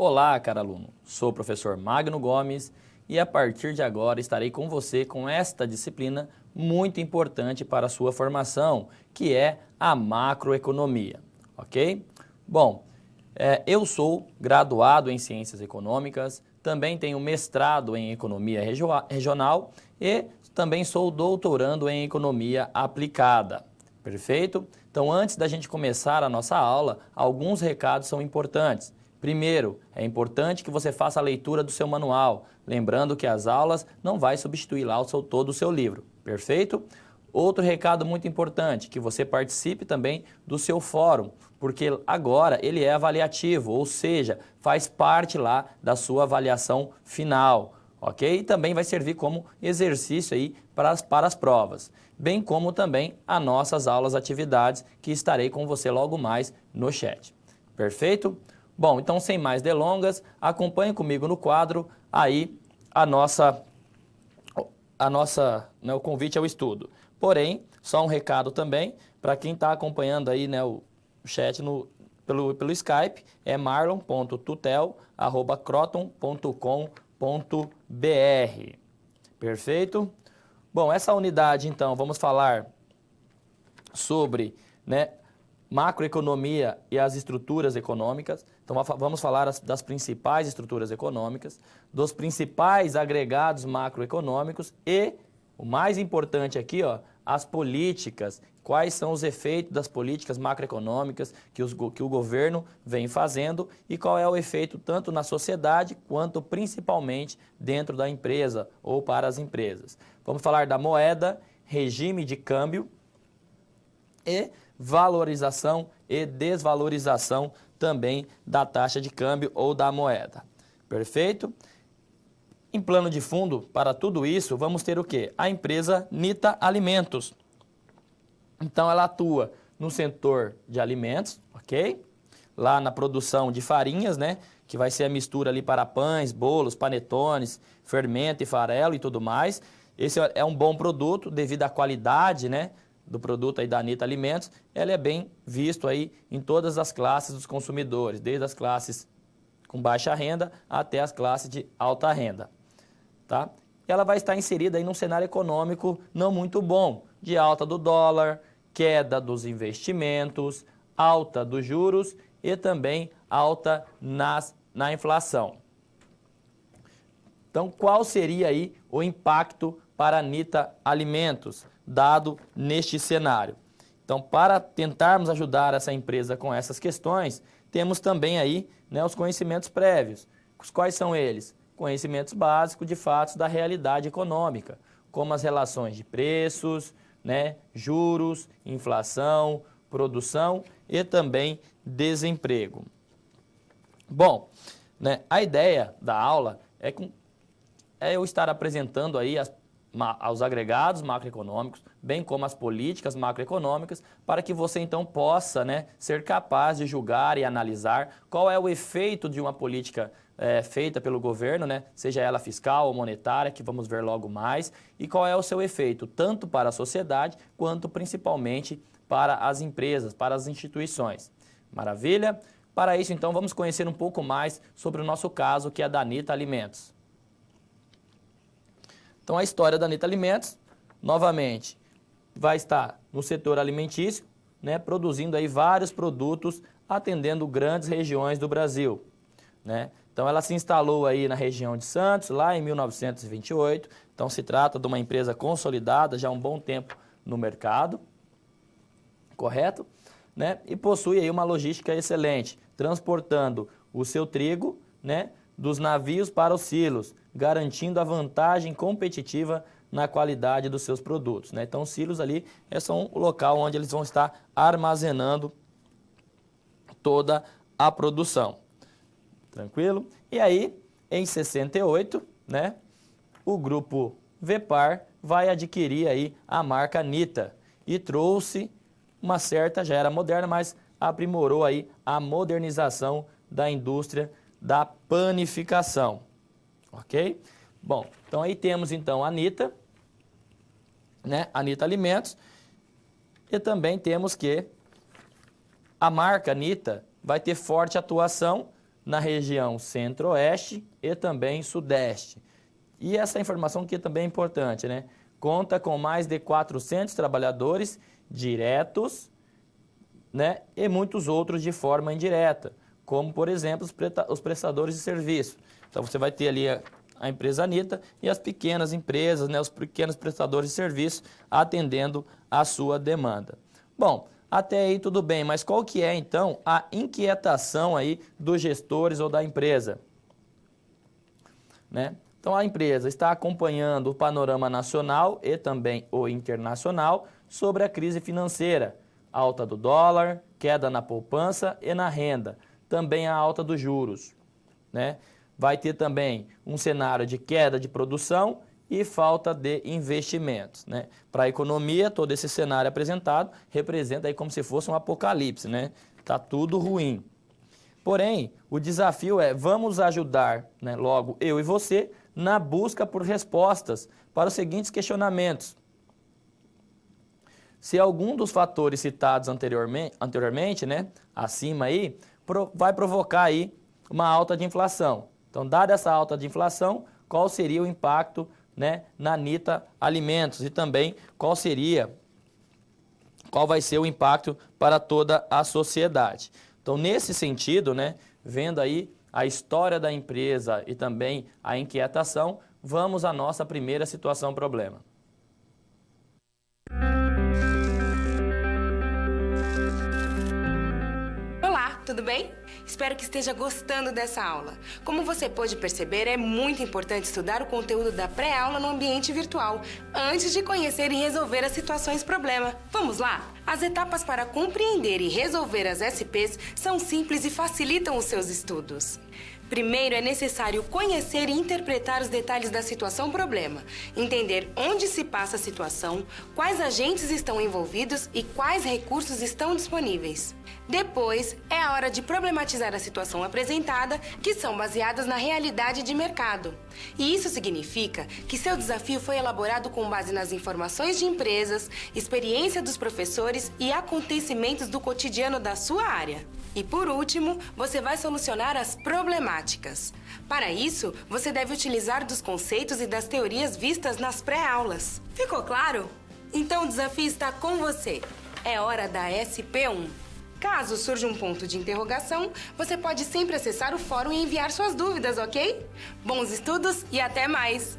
Olá, caro aluno. Sou o professor Magno Gomes e a partir de agora estarei com você com esta disciplina muito importante para a sua formação, que é a macroeconomia, ok? Bom, eu sou graduado em Ciências Econômicas, também tenho mestrado em Economia Regional e também sou doutorando em Economia Aplicada. Perfeito? Então, antes da gente começar a nossa aula, alguns recados são importantes. Primeiro, é importante que você faça a leitura do seu manual, lembrando que as aulas não vai substituir lá todo o seu livro. Perfeito? Outro recado muito importante, que você participe também do seu fórum, porque agora ele é avaliativo, ou seja, faz parte lá da sua avaliação final, ok? E também vai servir como exercício aí para as provas, bem como também as nossas aulas atividades, que estarei com você logo mais no chat. Perfeito? Bom, então sem mais delongas, acompanhe comigo no quadro aí o convite ao estudo. Porém, só um recado também, para quem está acompanhando aí, o chat pelo Skype, é marlon.tutel@croton.com.br. Perfeito? Bom, essa unidade, então, vamos falar sobre, macroeconomia e as estruturas econômicas. Então, vamos falar das principais estruturas econômicas, dos principais agregados macroeconômicos e, o mais importante aqui, as políticas, quais são os efeitos das políticas macroeconômicas que o governo vem fazendo e qual é o efeito tanto na sociedade quanto principalmente dentro da empresa ou para as empresas. Vamos falar da moeda, regime de câmbio e valorização e desvalorização também da taxa de câmbio ou da moeda. Perfeito? Em plano de fundo, para tudo isso, vamos ter o quê? A empresa Nita Alimentos. Então, ela atua no setor de alimentos, ok? Lá na produção de farinhas, que vai ser a mistura ali para pães, bolos, panetones, fermento e farelo e tudo mais. Esse é um bom produto devido à qualidade, do produto aí da Nita Alimentos. Ela é bem visto aí em todas as classes dos consumidores, desde as classes com baixa renda até as classes de alta renda. Tá? Ela vai estar inserida aí num cenário econômico não muito bom, de alta do dólar, queda dos investimentos, alta dos juros e também alta na inflação. Então, qual seria aí o impacto para a Nita Alimentos, dado neste cenário? Então, para tentarmos ajudar essa empresa com essas questões, temos também aí os conhecimentos prévios. Quais são eles? Conhecimentos básicos de fatos da realidade econômica, como as relações de preços, juros, inflação, produção e também desemprego. Bom, a ideia da aula é eu estar apresentando aí aos agregados macroeconômicos, bem como as políticas macroeconômicas, para que você então possa ser capaz de julgar e analisar qual é o efeito de uma política feita pelo governo, seja ela fiscal ou monetária, que vamos ver logo mais, e qual é o seu efeito, tanto para a sociedade, quanto principalmente para as empresas, para as instituições. Maravilha? Para isso, então, vamos conhecer um pouco mais sobre o nosso caso, que é da Nita Alimentos. Então, a história da Nita Alimentos, novamente, vai estar no setor alimentício, produzindo aí vários produtos, atendendo grandes regiões do Brasil, Então, ela se instalou aí na região de Santos, lá em 1928. Então, se trata de uma empresa consolidada já há um bom tempo no mercado, correto? E possui aí uma logística excelente, transportando o seu trigo, dos navios para os silos, garantindo a vantagem competitiva na qualidade dos seus produtos. Então, os silos ali são o local onde eles vão estar armazenando toda a produção. Tranquilo? E aí, em 68, o grupo Vepar vai adquirir aí a marca Nita e trouxe uma certa, já era moderna, mas aprimorou aí a modernização da indústria da panificação. Ok? Bom, então aí temos então a Nita, a Nita Alimentos, e também temos que a marca Nita vai ter forte atuação na região centro-oeste e também sudeste. E essa informação aqui também é importante, né? Conta com mais de 400 trabalhadores diretos, né? E muitos outros de forma indireta, como, por exemplo, os prestadores de serviço. Então, você vai ter ali a empresa Anitta e as pequenas empresas, né? Os pequenos prestadores de serviço atendendo a sua demanda. Bom, até aí tudo bem, mas qual que é, então, a inquietação aí dos gestores ou da empresa? Né? Então, a empresa está acompanhando o panorama nacional e também o internacional sobre a crise financeira, alta do dólar, queda na poupança e na renda, também a alta dos juros, né? Vai ter também um cenário de queda de produção e falta de investimentos, né? Para a economia, todo esse cenário apresentado representa aí como se fosse um apocalipse, né? Tá tudo ruim. Porém, o desafio é, vamos ajudar, né, logo eu e você, na busca por respostas para os seguintes questionamentos. Se algum dos fatores citados anteriormente, né, acima aí, vai provocar aí uma alta de inflação. Então, dada essa alta de inflação, qual seria o impacto, né, na Anitta Alimentos e também qual vai ser o impacto para toda a sociedade. Então, nesse sentido, né, vendo aí a história da empresa e também a inquietação, vamos à nossa primeira situação-problema. Olá, tudo bem? Espero que esteja gostando dessa aula. Como você pôde perceber, é muito importante estudar o conteúdo da pré-aula no ambiente virtual, antes de conhecer e resolver as situações-problema. Vamos lá? As etapas para compreender e resolver as SPs são simples e facilitam os seus estudos. Primeiro, é necessário conhecer e interpretar os detalhes da situação-problema, entender onde se passa a situação, quais agentes estão envolvidos e quais recursos estão disponíveis. Depois, é a hora de problematizar a situação apresentada, que são baseadas na realidade de mercado. E isso significa que seu desafio foi elaborado com base nas informações de empresas, experiência dos professores e acontecimentos do cotidiano da sua área. E por último, você vai solucionar as problemáticas. Para isso, você deve utilizar dos conceitos e das teorias vistas nas pré-aulas. Ficou claro? Então o desafio está com você. É hora da SP1. Caso surja um ponto de interrogação, você pode sempre acessar o fórum e enviar suas dúvidas, ok? Bons estudos e até mais!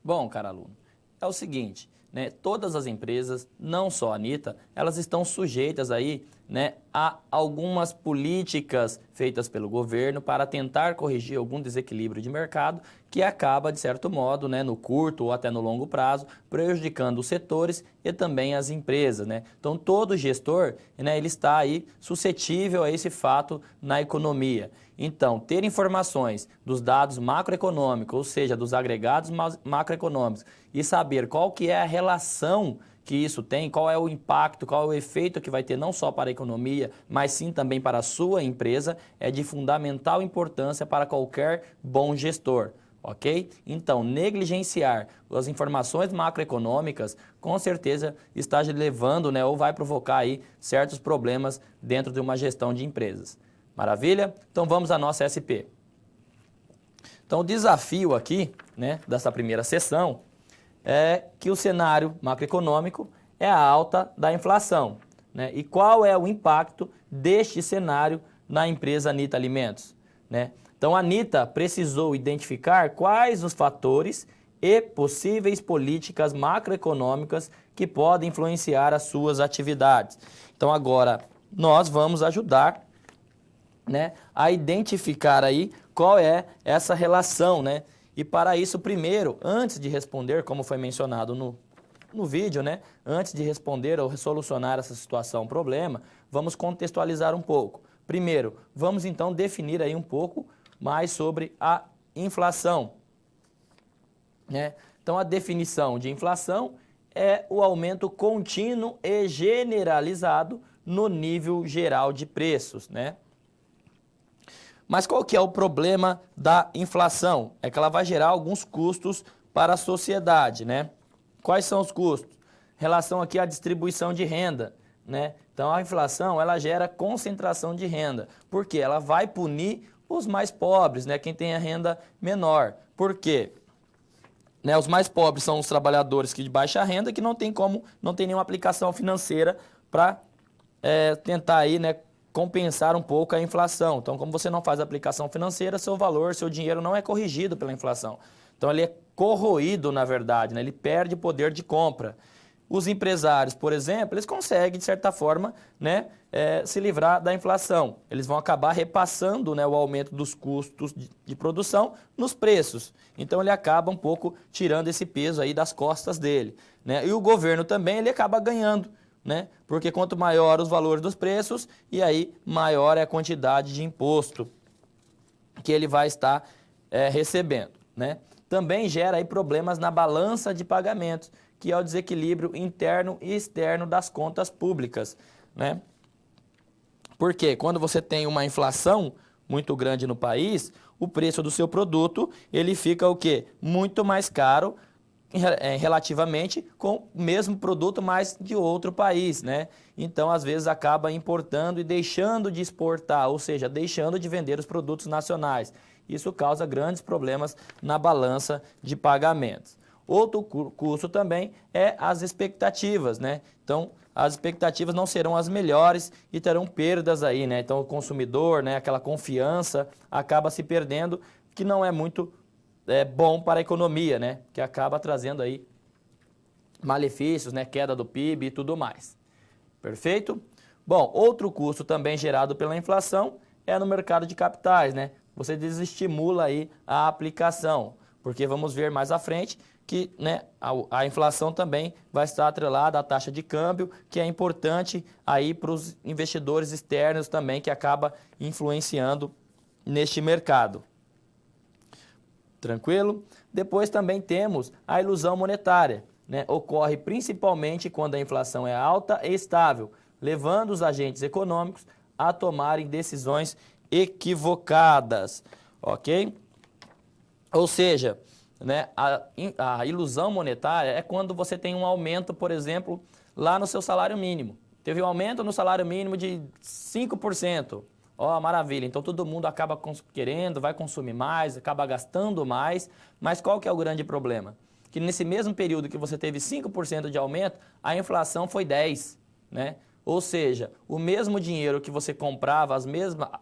Bom, cara aluno, é o seguinte, né? Todas as empresas, não só a Anitta, elas estão sujeitas aí, né, a algumas políticas feitas pelo governo para tentar corrigir algum desequilíbrio de mercado que acaba, de certo modo, né, no curto ou até no longo prazo, prejudicando os setores e também as empresas, né? Então, todo gestor, né, ele está aí suscetível a esse fato na economia. Então, ter informações dos dados macroeconômicos, ou seja, dos agregados macroeconômicos, e saber qual que é a relação que isso tem, qual é o impacto, qual é o efeito que vai ter não só para a economia, mas sim também para a sua empresa, é de fundamental importância para qualquer bom gestor. Ok? Então, negligenciar as informações macroeconômicas, com certeza está levando, né, ou vai provocar aí certos problemas dentro de uma gestão de empresas. Maravilha? Então, vamos à nossa SP. Então, o desafio aqui, né, dessa primeira sessão é que o cenário macroeconômico é a alta da inflação, né? E qual é o impacto deste cenário na empresa Anitta Alimentos, né? Então, a Anitta precisou identificar quais os fatores e possíveis políticas macroeconômicas que podem influenciar as suas atividades. Então, agora, nós vamos ajudar, né, a identificar aí qual é essa relação, né? E para isso, primeiro, antes de responder, como foi mencionado no vídeo, né? Antes de responder ou solucionar essa situação, problema, vamos contextualizar um pouco. Primeiro, vamos então definir aí um pouco mais sobre a inflação, né? Então, a definição de inflação é o aumento contínuo e generalizado no nível geral de preços, né? Mas qual que é o problema da inflação? É que ela vai gerar alguns custos para a sociedade, né? Quais são os custos? relação aqui à distribuição de renda, né? Então, a inflação, ela gera concentração de renda, porque ela vai punir os mais pobres, né? Quem tem a renda menor. Por quê? Né, os mais pobres são os trabalhadores de baixa renda que não tem nenhuma aplicação financeira para tentar aí, né, compensar um pouco a inflação. Então, como você não faz aplicação financeira, seu valor, seu dinheiro não é corrigido pela inflação. Então, ele é corroído, na verdade, né? Ele perde poder de compra. Os empresários, por exemplo, eles conseguem, de certa forma, né, se livrar da inflação. Eles vão acabar repassando, né, o aumento dos custos de produção nos preços. Então, ele acaba um pouco tirando esse peso aí das costas dele, né? E o governo também, ele acaba ganhando, né? Porque quanto maior os valores dos preços, e aí maior é a quantidade de imposto que ele vai estar recebendo, né? Também gera aí problemas na balança de pagamentos, que é o desequilíbrio interno e externo das contas públicas, né? Porque quando você tem uma inflação muito grande no país, o preço do seu produto, ele fica o quê? Muito mais caro relativamente com o mesmo produto, mas de outro país, né? Então, às vezes, acaba importando e deixando de exportar, ou seja, deixando de vender os produtos nacionais. Isso causa grandes problemas na balança de pagamentos. Outro custo também é as expectativas, né? Então, as expectativas não serão as melhores e terão perdas aí, né? Então, o consumidor, né, aquela confiança acaba se perdendo, que não é muito bom para a economia, né? Que acaba trazendo aí malefícios, né? Queda do PIB e tudo mais. Perfeito? Bom, outro custo também gerado pela inflação é no mercado de capitais, né? Você desestimula aí a aplicação, porque vamos ver mais à frente que, né, a inflação também vai estar atrelada à taxa de câmbio, que é importante aí para os investidores externos também, que acaba influenciando neste mercado. Tranquilo? Depois também temos a ilusão monetária, né? Ocorre principalmente quando a inflação é alta e estável, levando os agentes econômicos a tomarem decisões equivocadas, ok? Ou seja, né, a ilusão monetária é quando você tem um aumento, por exemplo, lá no seu salário mínimo. Teve um aumento no salário mínimo de 5%. Ó, maravilha, então todo mundo acaba querendo, vai consumir mais, acaba gastando mais, mas qual que é o grande problema? Que nesse mesmo período que você teve 5% de aumento, a inflação foi 10%, né? Ou seja, o mesmo dinheiro que você comprava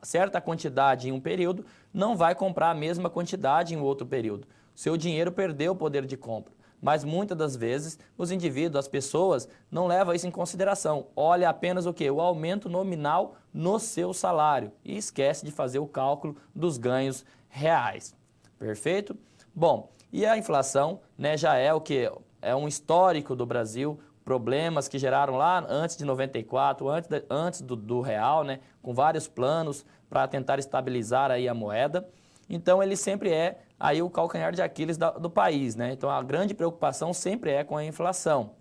certa quantidade em um período, não vai comprar a mesma quantidade em outro período. Seu dinheiro perdeu o poder de compra. Mas muitas das vezes os indivíduos, as pessoas, não levam isso em consideração. Olha apenas o quê? O aumento nominal no seu salário e esquece de fazer o cálculo dos ganhos reais. Perfeito? Bom, e a inflação, né, já é o quê? É um histórico do Brasil, problemas que geraram lá antes de 94, antes do real, né, com vários planos para tentar estabilizar aí a moeda. Então, ele sempre é aí o calcanhar de Aquiles do país, né? Então, a grande preocupação sempre é com a inflação.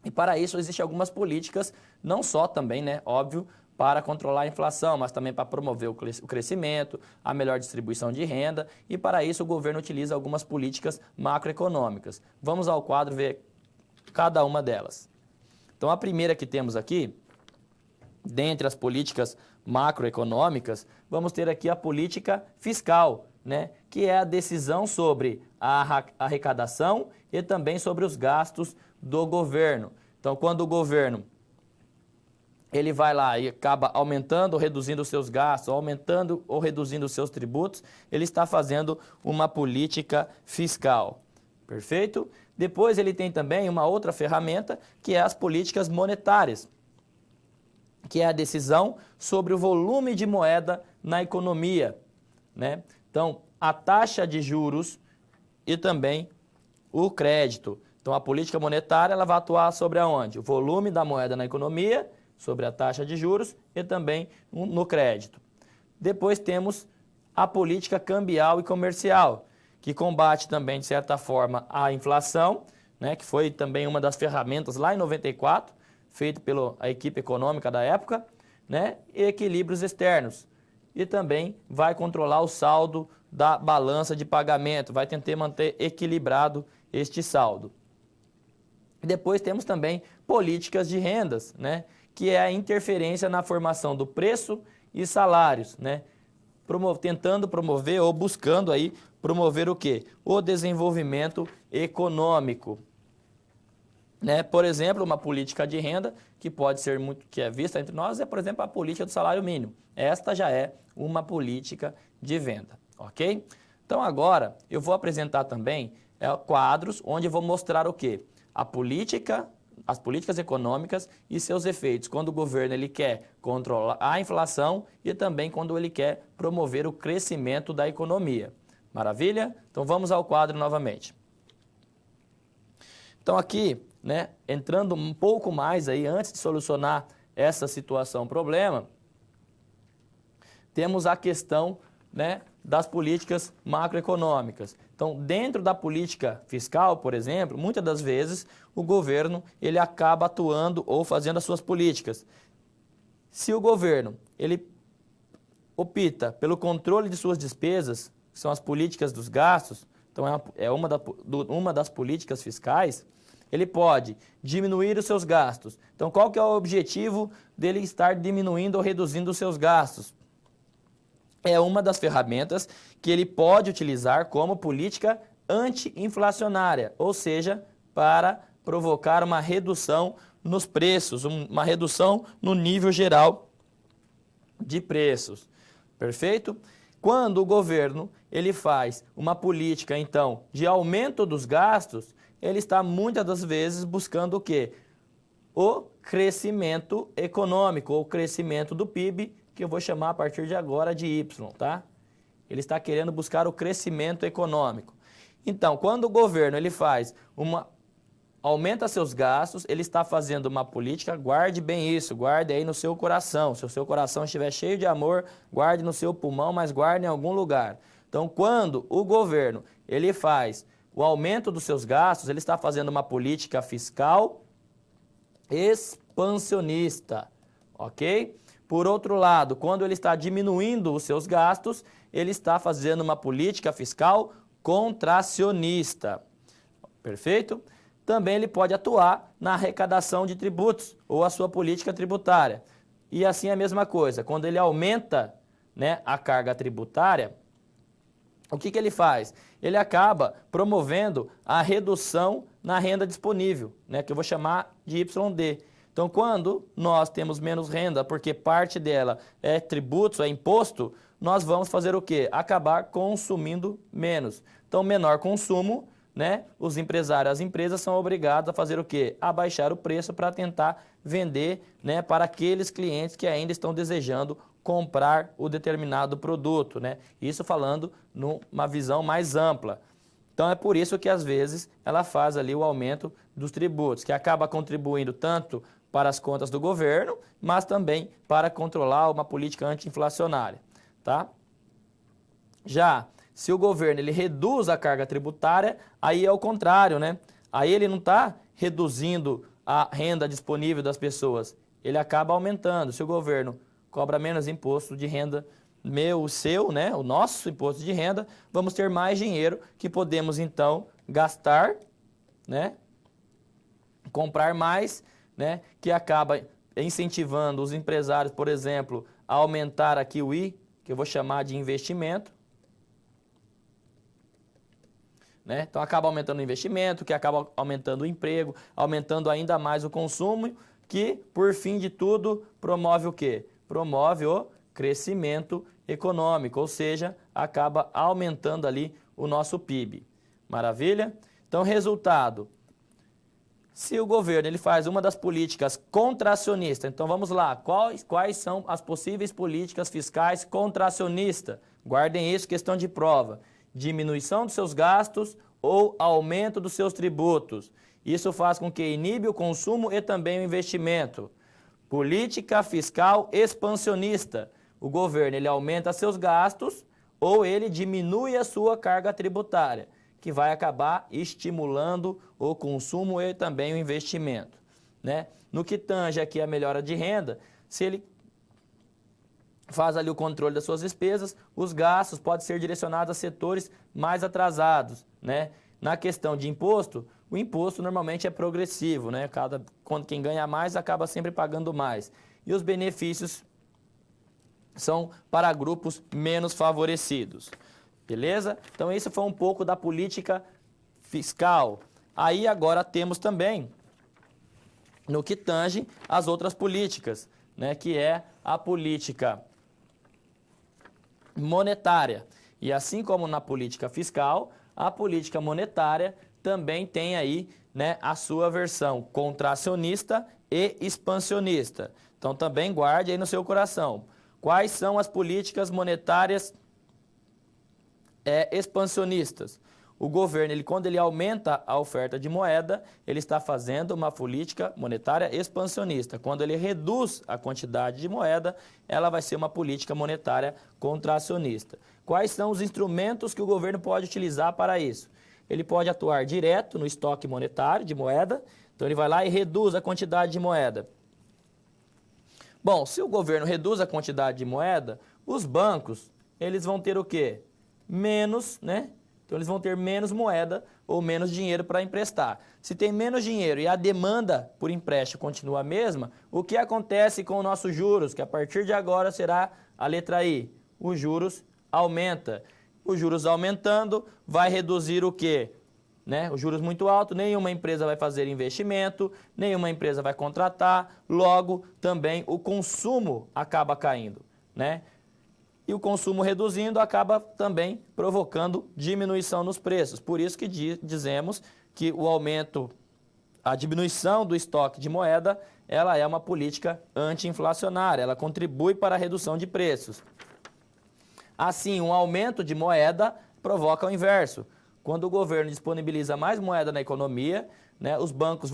E para isso, existem algumas políticas, não só também, né, óbvio, para controlar a inflação, mas também para promover o crescimento, a melhor distribuição de renda, e para isso o governo utiliza algumas políticas macroeconômicas. Vamos ao quadro ver cada uma delas. Então, a primeira que temos aqui, dentre as políticas macroeconômicas, vamos ter aqui a política fiscal, né, que é a decisão sobre a arrecadação e também sobre os gastos do governo. Então, quando o governo ele vai lá e acaba aumentando ou reduzindo os seus gastos, aumentando ou reduzindo os seus tributos, ele está fazendo uma política fiscal. Perfeito? Depois ele tem também uma outra ferramenta, que é as políticas monetárias, que é a decisão sobre o volume de moeda na economia, né? Então, a taxa de juros e também o crédito. Então, a política monetária ela vai atuar sobre aonde? O volume da moeda na economia, sobre a taxa de juros e também no crédito. Depois temos a política cambial e comercial, que combate também, de certa forma, a inflação, né, que foi também uma das ferramentas lá em 94, feito pela equipe econômica da época, né, e equilíbrios externos. E também vai controlar o saldo da balança de pagamento, vai tentar manter equilibrado este saldo. Depois temos também políticas de rendas, né? Que é a interferência na formação do preço e salários, né? Tentando promover ou buscando aí promover o quê? O desenvolvimento econômico. Né? Por exemplo, uma política de renda que pode ser muito, que é vista entre nós, é, por exemplo, a política do salário mínimo. Esta já é uma política de venda, ok? Então agora eu vou apresentar também quadros onde eu vou mostrar o quê? As políticas econômicas e seus efeitos, quando o governo ele quer controlar a inflação e também quando ele quer promover o crescimento da economia. Maravilha? Então vamos ao quadro novamente. Então aqui, né, entrando um pouco mais aí, antes de solucionar essa situação, problema, temos a questão, né, das políticas macroeconômicas. Então, dentro da política fiscal, por exemplo, muitas das vezes o governo ele acaba atuando ou fazendo as suas políticas. Se o governo ele opta pelo controle de suas despesas, que são as políticas dos gastos, então é uma das políticas fiscais, ele pode diminuir os seus gastos. Então, qual que é o objetivo dele estar diminuindo ou reduzindo os seus gastos? É uma das ferramentas que ele pode utilizar como política anti-inflacionária, ou seja, para provocar uma redução nos preços, uma redução no nível geral de preços. Perfeito? Quando o governo ele faz uma política, então, de aumento dos gastos, ele está muitas das vezes buscando o quê? O crescimento econômico, ou crescimento do PIB, que eu vou chamar a partir de agora de Y, tá? Ele está querendo buscar o crescimento econômico. Então, quando o governo ele faz aumenta seus gastos, ele está fazendo uma política, guarde bem isso, guarde aí no seu coração. Se o seu coração estiver cheio de amor, guarde no seu pulmão, mas guarde em algum lugar. Então, quando o governo ele faz o aumento dos seus gastos, ele está fazendo uma política fiscal expansionista, ok? Por outro lado, quando ele está diminuindo os seus gastos, ele está fazendo uma política fiscal contracionista. Perfeito? Também ele pode atuar na arrecadação de tributos ou a sua política tributária. E assim a mesma coisa, quando ele aumenta, né, a carga tributária, o que ele faz? Ele acaba promovendo a redução na renda disponível, né, que eu vou chamar de YD. Então, quando nós temos menos renda, porque parte dela é tributos, é imposto, nós vamos fazer o quê? Acabar consumindo menos. Então, menor consumo, né? Os empresários, as empresas são obrigados a fazer o quê? A baixar o preço para tentar vender, né, para aqueles clientes que ainda estão desejando comprar o determinado produto, né? Isso falando numa visão mais ampla. Então, é por isso que, às vezes, ela faz ali o aumento dos tributos, que acaba contribuindo tanto para as contas do governo, mas também para controlar uma política anti-inflacionária, tá? Já se o governo ele reduz a carga tributária, aí é o contrário, né? Aí ele não está reduzindo a renda disponível das pessoas, ele acaba aumentando. Se o governo cobra menos imposto de renda, o seu, né? O nosso imposto de renda, vamos ter mais dinheiro que podemos então gastar, né? Comprar mais, né, que acaba incentivando os empresários, por exemplo, a aumentar aqui o I, que eu vou chamar de investimento, né? Então acaba aumentando o investimento, que acaba aumentando o emprego, aumentando ainda mais o consumo, que por fim de tudo promove o quê? Promove o crescimento econômico, ou seja, acaba aumentando ali o nosso PIB. Maravilha? Então, resultado: se o governo ele faz uma das políticas contracionistas, então vamos lá, quais são as possíveis políticas fiscais contracionistas? Guardem isso, questão de prova. Diminuição dos seus gastos ou aumento dos seus tributos. Isso faz com que inibe o consumo e também o investimento. Política fiscal expansionista. O governo ele aumenta seus gastos ou ele diminui a sua carga tributária, que vai acabar estimulando o consumo e também o investimento, né? No que tange aqui a melhora de renda, se ele faz ali o controle das suas despesas, os gastos podem ser direcionados a setores mais atrasados, né? Na questão de imposto, o imposto normalmente é progressivo, né? Quando quem ganha mais acaba sempre pagando mais. E os benefícios são para grupos menos favorecidos. Beleza? Então, isso foi um pouco da política fiscal. Aí, agora, temos também, no que tange as outras políticas, né? Que é a política monetária. E assim como na política fiscal, a política monetária também tem aí, né, a sua versão contracionista e expansionista. Então, também guarde aí no seu coração. Quais são as políticas monetárias expansionistas? O governo, quando ele aumenta a oferta de moeda, ele está fazendo uma política monetária expansionista. Quando ele reduz a quantidade de moeda, ela vai ser uma política monetária contracionista. Quais são os instrumentos que o governo pode utilizar para isso? Ele pode atuar direto no estoque monetário de moeda, então ele vai lá e reduz a quantidade de moeda. Bom, se o governo reduz a quantidade de moeda, os bancos, eles vão ter o quê? Menos, né? Então, eles vão ter menos moeda ou menos dinheiro para emprestar. Se tem menos dinheiro e a demanda por empréstimo continua a mesma, o que acontece com os nossos juros? Que a partir de agora será a letra I. Os juros aumenta. Os juros aumentando vai reduzir o quê? Né? Os juros muito altos, nenhuma empresa vai fazer investimento, nenhuma empresa vai contratar, logo também o consumo acaba caindo, né? E o consumo reduzindo acaba também provocando diminuição nos preços. Por isso que dizemos que a diminuição do estoque de moeda, ela é uma política anti-inflacionária, ela contribui para a redução de preços. Assim, um aumento de moeda provoca o inverso. Quando o governo disponibiliza mais moeda na economia, né, os bancos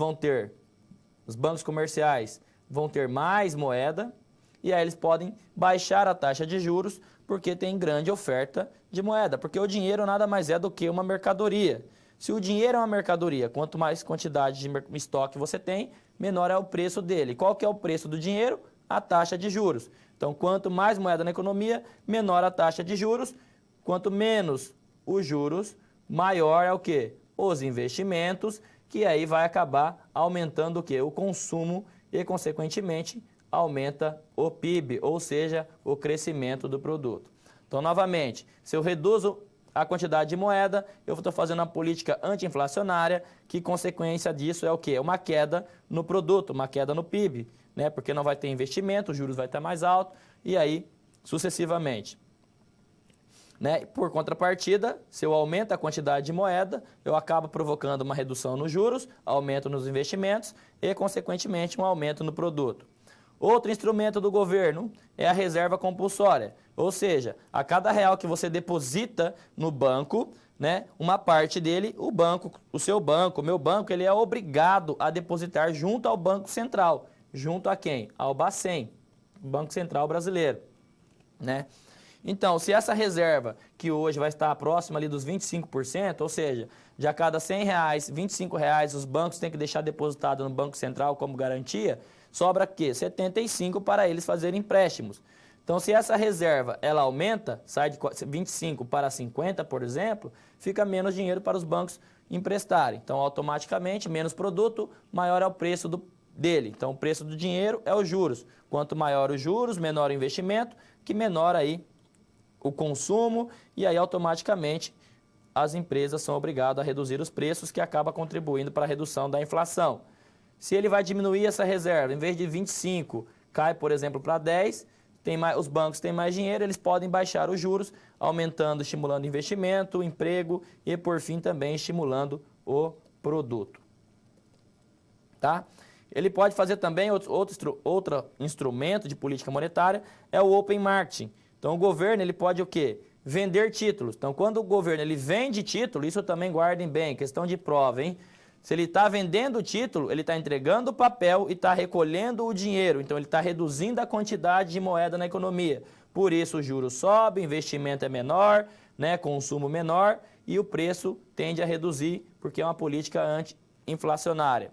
comerciais vão ter mais moeda e aí eles podem baixar a taxa de juros porque tem grande oferta de moeda. Porque o dinheiro nada mais é do que uma mercadoria. Se o dinheiro é uma mercadoria, quanto mais quantidade de estoque você tem, menor é o preço dele. Qual que é o preço do dinheiro? A taxa de juros. Então, quanto mais moeda na economia, menor a taxa de juros. Quanto menos os juros, maior é o quê? Os investimentos, que aí vai acabar aumentando o quê? O consumo e, consequentemente, aumenta o PIB, ou seja, o crescimento do produto. Então, novamente, se eu reduzo a quantidade de moeda, eu estou fazendo uma política anti-inflacionária, que consequência disso é o quê? Uma queda no produto, uma queda no PIB, né? Porque não vai ter investimento, os juros vai estar mais altos e aí sucessivamente. Né? Por contrapartida, se eu aumento a quantidade de moeda, eu acabo provocando uma redução nos juros, aumento nos investimentos e, consequentemente, um aumento no produto. Outro instrumento do governo é a reserva compulsória, ou seja, a cada real que você deposita no banco, né, uma parte dele, o seu banco, o meu banco, ele é obrigado a depositar junto ao Banco Central. Junto a quem? Ao Bacen, Banco Central Brasileiro, né? Então, se essa reserva, que hoje vai estar próxima ali dos 25%, ou seja, de a cada R$100, R$25 os bancos têm que deixar depositado no Banco Central como garantia, sobra o quê? 75 para eles fazerem empréstimos. Então, se essa reserva ela aumenta, sai de 25 para 50, por exemplo, fica menos dinheiro para os bancos emprestarem. Então, automaticamente, menos produto, maior é o preço dele. Então, o preço do dinheiro é os juros. Quanto maior os juros, menor o investimento, que menor aí o consumo e aí automaticamente as empresas são obrigadas a reduzir os preços, que acaba contribuindo para a redução da inflação. Se ele vai diminuir essa reserva, em vez de 25, cai, por exemplo, para 10, os bancos têm mais dinheiro, eles podem baixar os juros, aumentando, estimulando investimento, emprego e, por fim, também estimulando o produto. Tá? Ele pode fazer também outro instrumento de política monetária, é o open marketing. Então, o governo ele pode o quê? Vender títulos. Então, quando o governo ele vende título, isso também guardem bem, questão de prova, hein? Se ele está vendendo o título, ele está entregando o papel e está recolhendo o dinheiro. Então, ele está reduzindo a quantidade de moeda na economia. Por isso, o juro sobe, o investimento é menor, né? Consumo menor e o preço tende a reduzir, porque é uma política anti-inflacionária.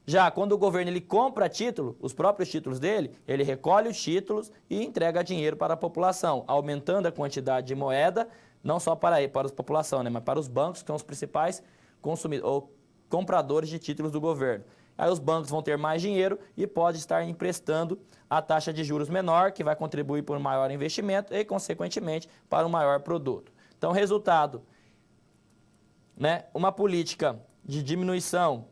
Já quando o governo ele compra título, os próprios títulos dele, ele recolhe os títulos e entrega dinheiro para a população, aumentando a quantidade de moeda, não só para a população, né, mas para os bancos, que são os principais consumidores, ou compradores de títulos do governo. Aí os bancos vão ter mais dinheiro e pode estar emprestando a taxa de juros menor, que vai contribuir para um maior investimento e, consequentemente, para um maior produto. Então, resultado, né, uma política de diminuição,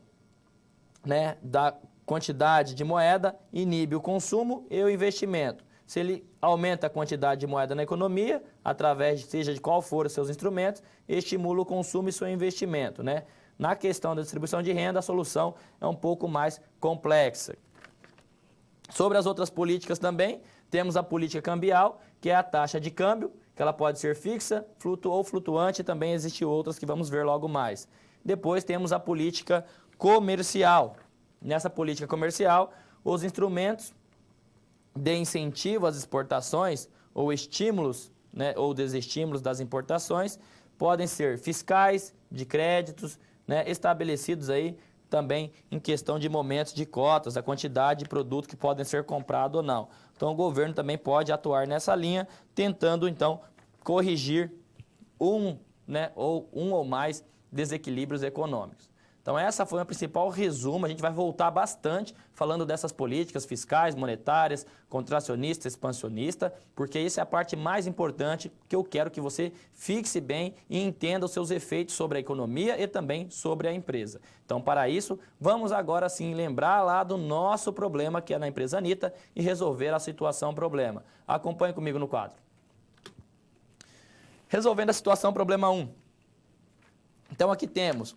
né, da quantidade de moeda inibe o consumo e o investimento. Se ele aumenta a quantidade de moeda na economia, através, seja de qual for os seus instrumentos, estimula o consumo e seu investimento, né? Na questão da distribuição de renda, a solução é um pouco mais complexa. Sobre as outras políticas também, temos a política cambial, que é a taxa de câmbio, que ela pode ser fixa ou flutuante, também existem outras que vamos ver logo mais. Depois temos a política comercial. Nessa política comercial, os instrumentos de incentivo às exportações ou estímulos, né, ou desestímulos das importações podem ser fiscais, de créditos, né, estabelecidos aí também em questão de momentos de cotas, a quantidade de produtos que podem ser comprados ou não. Então, o governo também pode atuar nessa linha, tentando, então, corrigir né, um ou mais desequilíbrios econômicos. Então, essa foi o principal resumo. A gente vai voltar bastante falando dessas políticas fiscais, monetárias, contracionista, expansionista, porque isso é a parte mais importante que eu quero que você fixe bem e entenda os seus efeitos sobre a economia e também sobre a empresa. Então, para isso, vamos agora sim lembrar lá do nosso problema, que é na empresa Anitta, e resolver a situação problema. Acompanhe comigo no quadro. Resolvendo a situação problema 1. Então, aqui temos...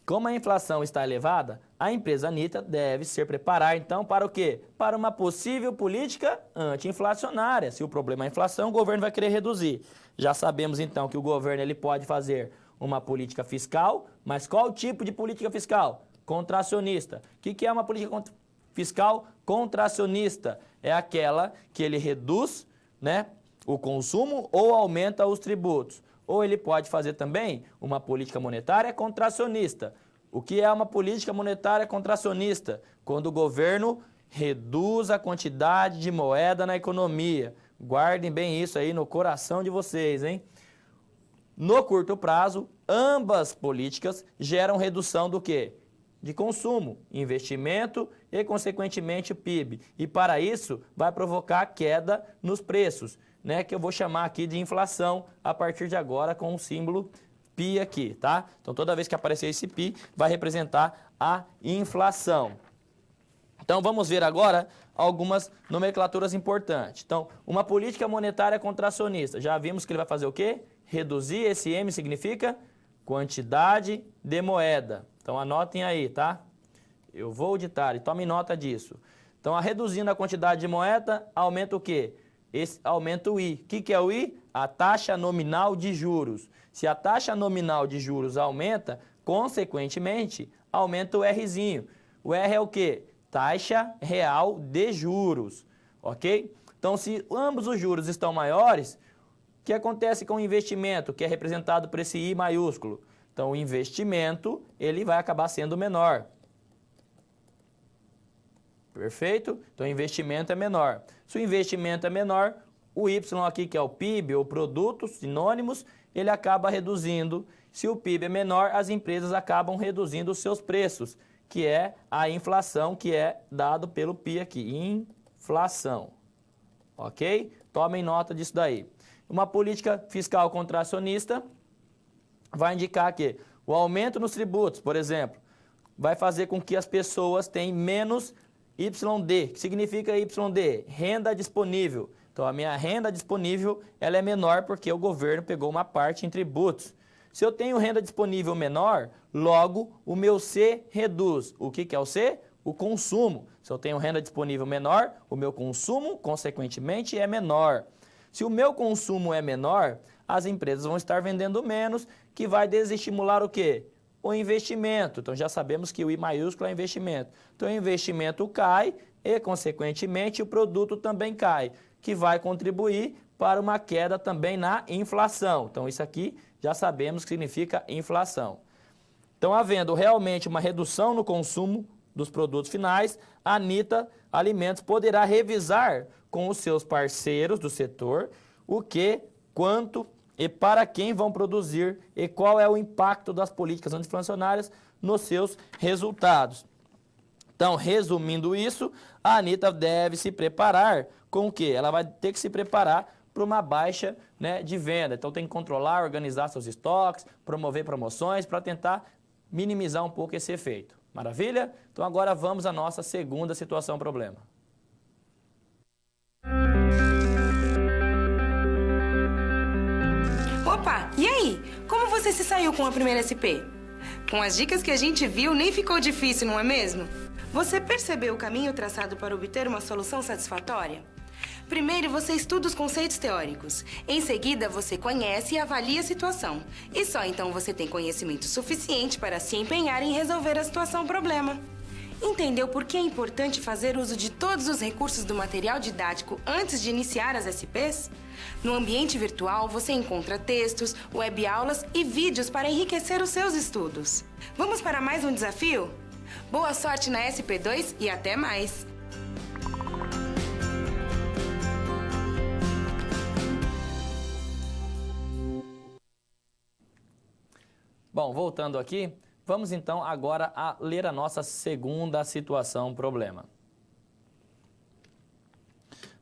Como a inflação está elevada, a empresa Anitta deve se preparar, então, para o quê? Para uma possível política anti-inflacionária. Se o problema é a inflação, o governo vai querer reduzir. Já sabemos, então, que o governo ele pode fazer uma política fiscal, mas qual tipo de política fiscal? Contracionista. O que é uma política fiscal contracionista? É aquela que ele reduz, né, o consumo ou aumenta os tributos. Ou ele pode fazer também uma política monetária contracionista. O que é uma política monetária contracionista? Quando o governo reduz a quantidade de moeda na economia. Guardem bem isso aí no coração de vocês, hein? No curto prazo, ambas políticas geram redução do quê? De consumo, investimento e, consequentemente, o PIB. E, para isso, vai provocar queda nos preços, né, que eu vou chamar aqui de inflação a partir de agora com o símbolo π aqui, tá? Então, toda vez que aparecer esse π, vai representar a inflação. Então, vamos ver agora algumas nomenclaturas importantes. Então, uma política monetária contracionista. Já vimos que ele vai fazer o quê? Reduzir, esse M significa quantidade de moeda. Então, anotem aí, tá? Eu vou ditar e tomem nota disso. Então, reduzindo a quantidade de moeda, aumenta o quê? Aumenta o I. O que é o I? A taxa nominal de juros. Se a taxa nominal de juros aumenta, consequentemente, aumenta o Rzinho. O R é o quê? Taxa real de juros, ok? Então, se ambos os juros estão maiores, o que acontece com o investimento, que é representado por esse I maiúsculo? Então, o investimento, ele vai acabar sendo menor. Perfeito? Então, o investimento é menor. Se o investimento é menor, o Y aqui, que é o PIB, ou produtos sinônimos, ele acaba reduzindo. Se o PIB é menor, as empresas acabam reduzindo os seus preços, que é a inflação, que é dado pelo π aqui, inflação. Ok? Tomem nota disso daí. Uma política fiscal contracionista vai indicar que o aumento nos tributos, por exemplo, vai fazer com que as pessoas tenham menos YD. O que significa YD? Renda disponível. Então, a minha renda disponível ela é menor porque o governo pegou uma parte em tributos. Se eu tenho renda disponível menor, logo o meu C reduz. O que é o C? O consumo. Se eu tenho renda disponível menor, o meu consumo, consequentemente, é menor. Se o meu consumo é menor, as empresas vão estar vendendo menos, que vai desestimular o quê? O investimento. Então, já sabemos que o I maiúsculo é investimento. Então, o investimento cai e, consequentemente, o produto também cai, que vai contribuir para uma queda também na inflação. Então, isso aqui já sabemos que significa inflação. Então, havendo realmente uma redução no consumo dos produtos finais, a Anitta Alimentos poderá revisar com os seus parceiros do setor o que, quanto e para quem vão produzir e qual é o impacto das políticas anti-inflacionárias nos seus resultados. Então, resumindo isso, a Anitta deve se preparar com o quê? Ela vai ter que se preparar para uma baixa, né, de venda. Então, tem que controlar, organizar seus estoques, promover promoções para tentar minimizar um pouco esse efeito. Maravilha? Então, agora vamos à nossa segunda situação problema. Opa, e aí? Como você se saiu com a primeira SP? Com as dicas que a gente viu, nem ficou difícil, não é mesmo? Você percebeu o caminho traçado para obter uma solução satisfatória? Primeiro, você estuda os conceitos teóricos. Em seguida, você conhece e avalia a situação. E só então você tem conhecimento suficiente para se empenhar em resolver a situação problema. Entendeu por que é importante fazer uso de todos os recursos do material didático antes de iniciar as SPs? No ambiente virtual, você encontra textos, webaulas e vídeos para enriquecer os seus estudos. Vamos para mais um desafio? Boa sorte na SP2 e até mais! Bom, voltando aqui, vamos então agora a ler a nossa segunda situação problema.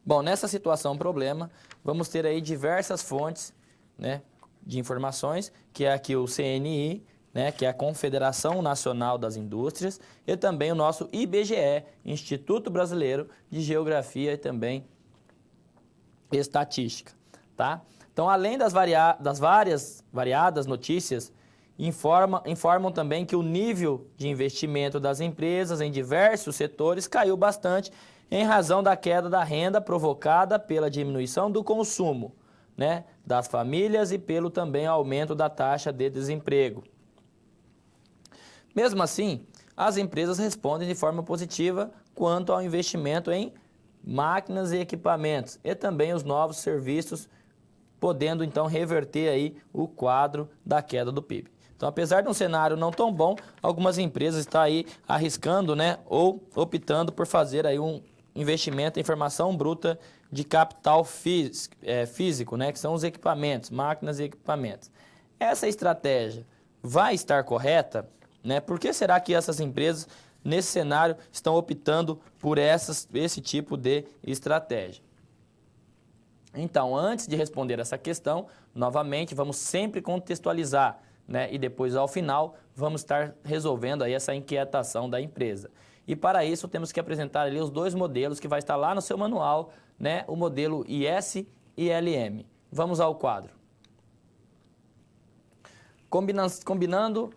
Bom, nessa situação problema, vamos ter aí diversas fontes, né, de informações, que é aqui o CNI, né, que é a Confederação Nacional das Indústrias, e também o nosso IBGE, Instituto Brasileiro de Geografia e também Estatística, tá? Então, além das várias variadas notícias, informam também que o nível de investimento das empresas em diversos setores caiu bastante em razão da queda da renda provocada pela diminuição do consumo, né, das famílias e pelo também aumento da taxa de desemprego. Mesmo assim, as empresas respondem de forma positiva quanto ao investimento em máquinas e equipamentos e também os novos serviços, podendo então reverter aí o quadro da queda do PIB. Então, apesar de um cenário não tão bom, algumas empresas estão aí arriscando, né, ou optando por fazer aí um investimento em formação bruta de capital físico, né, que são os equipamentos, máquinas e equipamentos. Essa estratégia vai estar correta? Né? Por que será que essas empresas, nesse cenário, estão optando por esse tipo de estratégia? Então, antes de responder essa questão, novamente, vamos sempre contextualizar, né? E depois, ao final, vamos estar resolvendo aí essa inquietação da empresa. E para isso, temos que apresentar ali os dois modelos que vai estar lá no seu manual, né? O modelo IS e LM. Vamos ao quadro. Combinando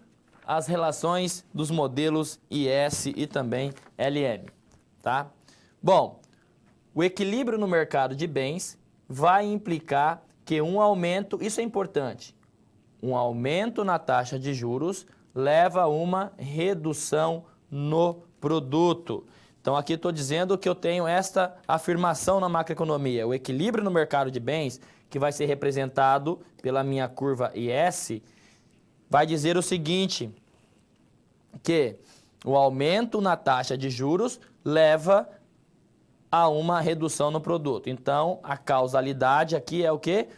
as relações dos modelos IS e também LM, tá? Bom, o equilíbrio no mercado de bens vai implicar que um aumento, isso é importante, um aumento na taxa de juros leva a uma redução no produto. Então, aqui estou dizendo que eu tenho esta afirmação na macroeconomia, o equilíbrio no mercado de bens, que vai ser representado pela minha curva IS, vai dizer o seguinte, que o aumento na taxa de juros leva a uma redução no produto. Então, a causalidade aqui é o quê?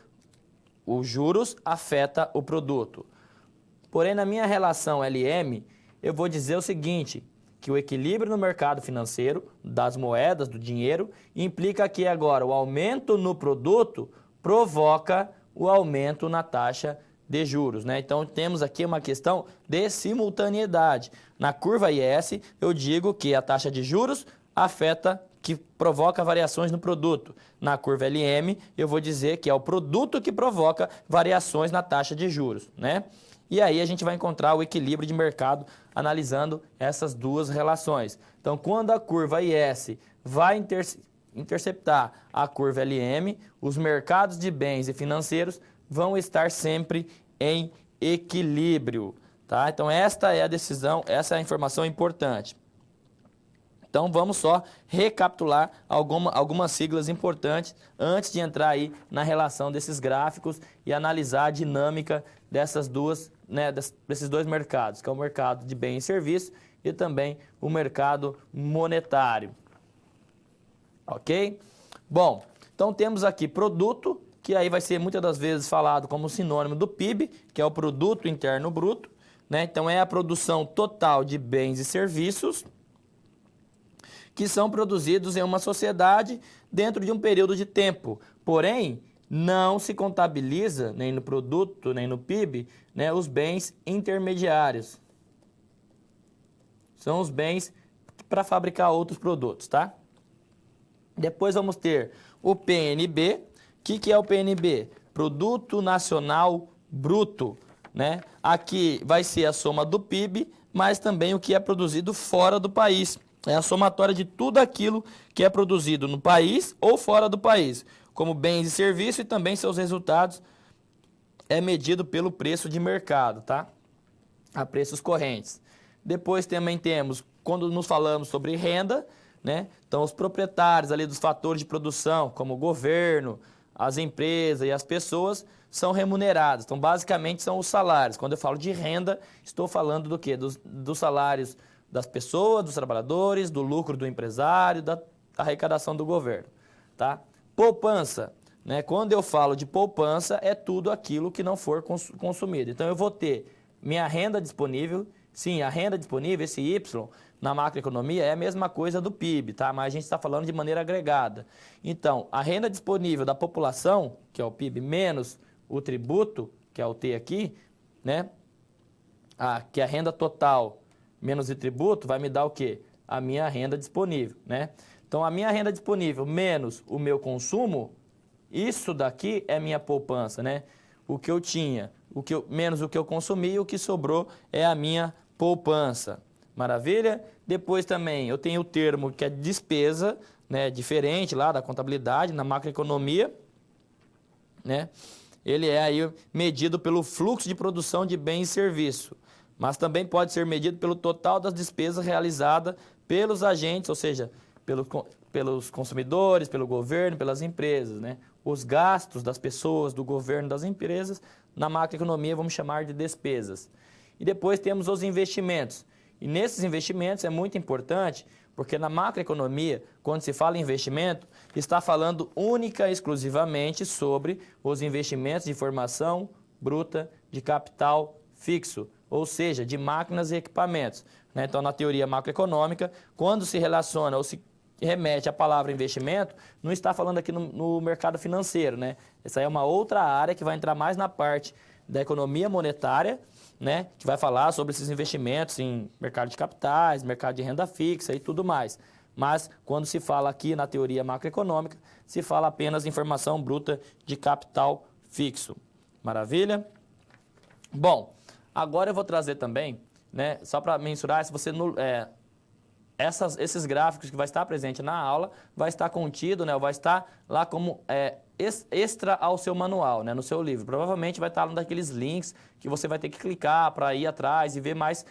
Os juros afeta o produto. Porém, na minha relação LM, eu vou dizer o seguinte, que o equilíbrio no mercado financeiro, das moedas, do dinheiro, implica que agora o aumento no produto provoca o aumento na taxa de juros, né? Então, temos aqui uma questão de simultaneidade. Na curva IS, eu digo que a taxa de juros que provoca variações no produto. Na curva LM, eu vou dizer que é o produto que provoca variações na taxa de juros, né? E aí a gente vai encontrar o equilíbrio de mercado analisando essas duas relações. Então, quando a curva IS vai interceptar a curva LM, os mercados de bens e financeiros vão estar sempre em equilíbrio, tá? Então, esta é a decisão, essa é a informação importante. Então, vamos só recapitular algumas siglas importantes antes de entrar aí na relação desses gráficos e analisar a dinâmica dessas duas, né, desses dois mercados, que é o mercado de bens e serviços e também o mercado monetário. Ok? Bom, então temos aqui produto, que aí vai ser muitas das vezes falado como sinônimo do PIB, que é o Produto Interno Bruto, né? Então, é a produção total de bens e serviços que são produzidos em uma sociedade dentro de um período de tempo. Porém, não se contabiliza, nem no produto, nem no PIB, né, os bens intermediários. São os bens para fabricar outros produtos, tá? Depois vamos ter o PNB. O que é o PNB? Produto Nacional Bruto, né? Aqui vai ser a soma do PIB, mas também o que é produzido fora do país. É a somatória de tudo aquilo que é produzido no país ou fora do país, como bens e serviços, e também seus resultados é medido pelo preço de mercado, tá? A preços correntes. Depois também temos, quando nos falamos sobre renda, né? Então, os proprietários ali dos fatores de produção, como o governo, as empresas e as pessoas, são remunerados. Então, basicamente, são os salários. Quando eu falo de renda, estou falando do quê? Dos salários das pessoas, dos trabalhadores, do lucro do empresário, da arrecadação do governo, tá? Poupança, né? Quando eu falo de poupança, é tudo aquilo que não for consumido. Então, eu vou ter minha renda disponível. Sim, a renda disponível, esse Y, na macroeconomia, é a mesma coisa do PIB, tá? Mas a gente está falando de maneira agregada. Então, a renda disponível da população, que é o PIB, menos o tributo, que é o T aqui, né? Que é a renda total menos o tributo, vai me dar o quê? A minha renda disponível, né? Então, a minha renda disponível menos o meu consumo, isso daqui é minha poupança, né? O que eu tinha, menos o que eu consumi, o que sobrou é a minha poupança. Maravilha? Depois também eu tenho o termo que é despesa, né? Diferente lá da contabilidade, na macroeconomia, né? Ele é aí medido pelo fluxo de produção de bens e serviços, mas também pode ser medido pelo total das despesas realizadas pelos agentes, ou seja, pelos consumidores, pelo governo, pelas empresas, né? Os gastos das pessoas, do governo, das empresas, na macroeconomia vamos chamar de despesas. E depois temos os investimentos. E nesses investimentos é muito importante, porque na macroeconomia, quando se fala em investimento, está falando única e exclusivamente sobre os investimentos de formação bruta de capital fixo, ou seja, de máquinas e equipamentos, né? Então, na teoria macroeconômica, quando se relaciona ou se remete à palavra investimento, não está falando aqui no mercado financeiro, né? Essa aí é uma outra área que vai entrar mais na parte da economia monetária, né? Que vai falar sobre esses investimentos em mercado de capitais, mercado de renda fixa e tudo mais. Mas, quando se fala aqui na teoria macroeconômica, se fala apenas em formação bruta de capital fixo. Maravilha? Bom, agora eu vou trazer também, né, só para mensurar, se você esses gráficos que vai estar presente na aula, vai estar contido, né, vai estar lá como extra ao seu manual, né, no seu livro. Provavelmente vai estar um daqueles links que você vai ter que clicar para ir atrás e ver mais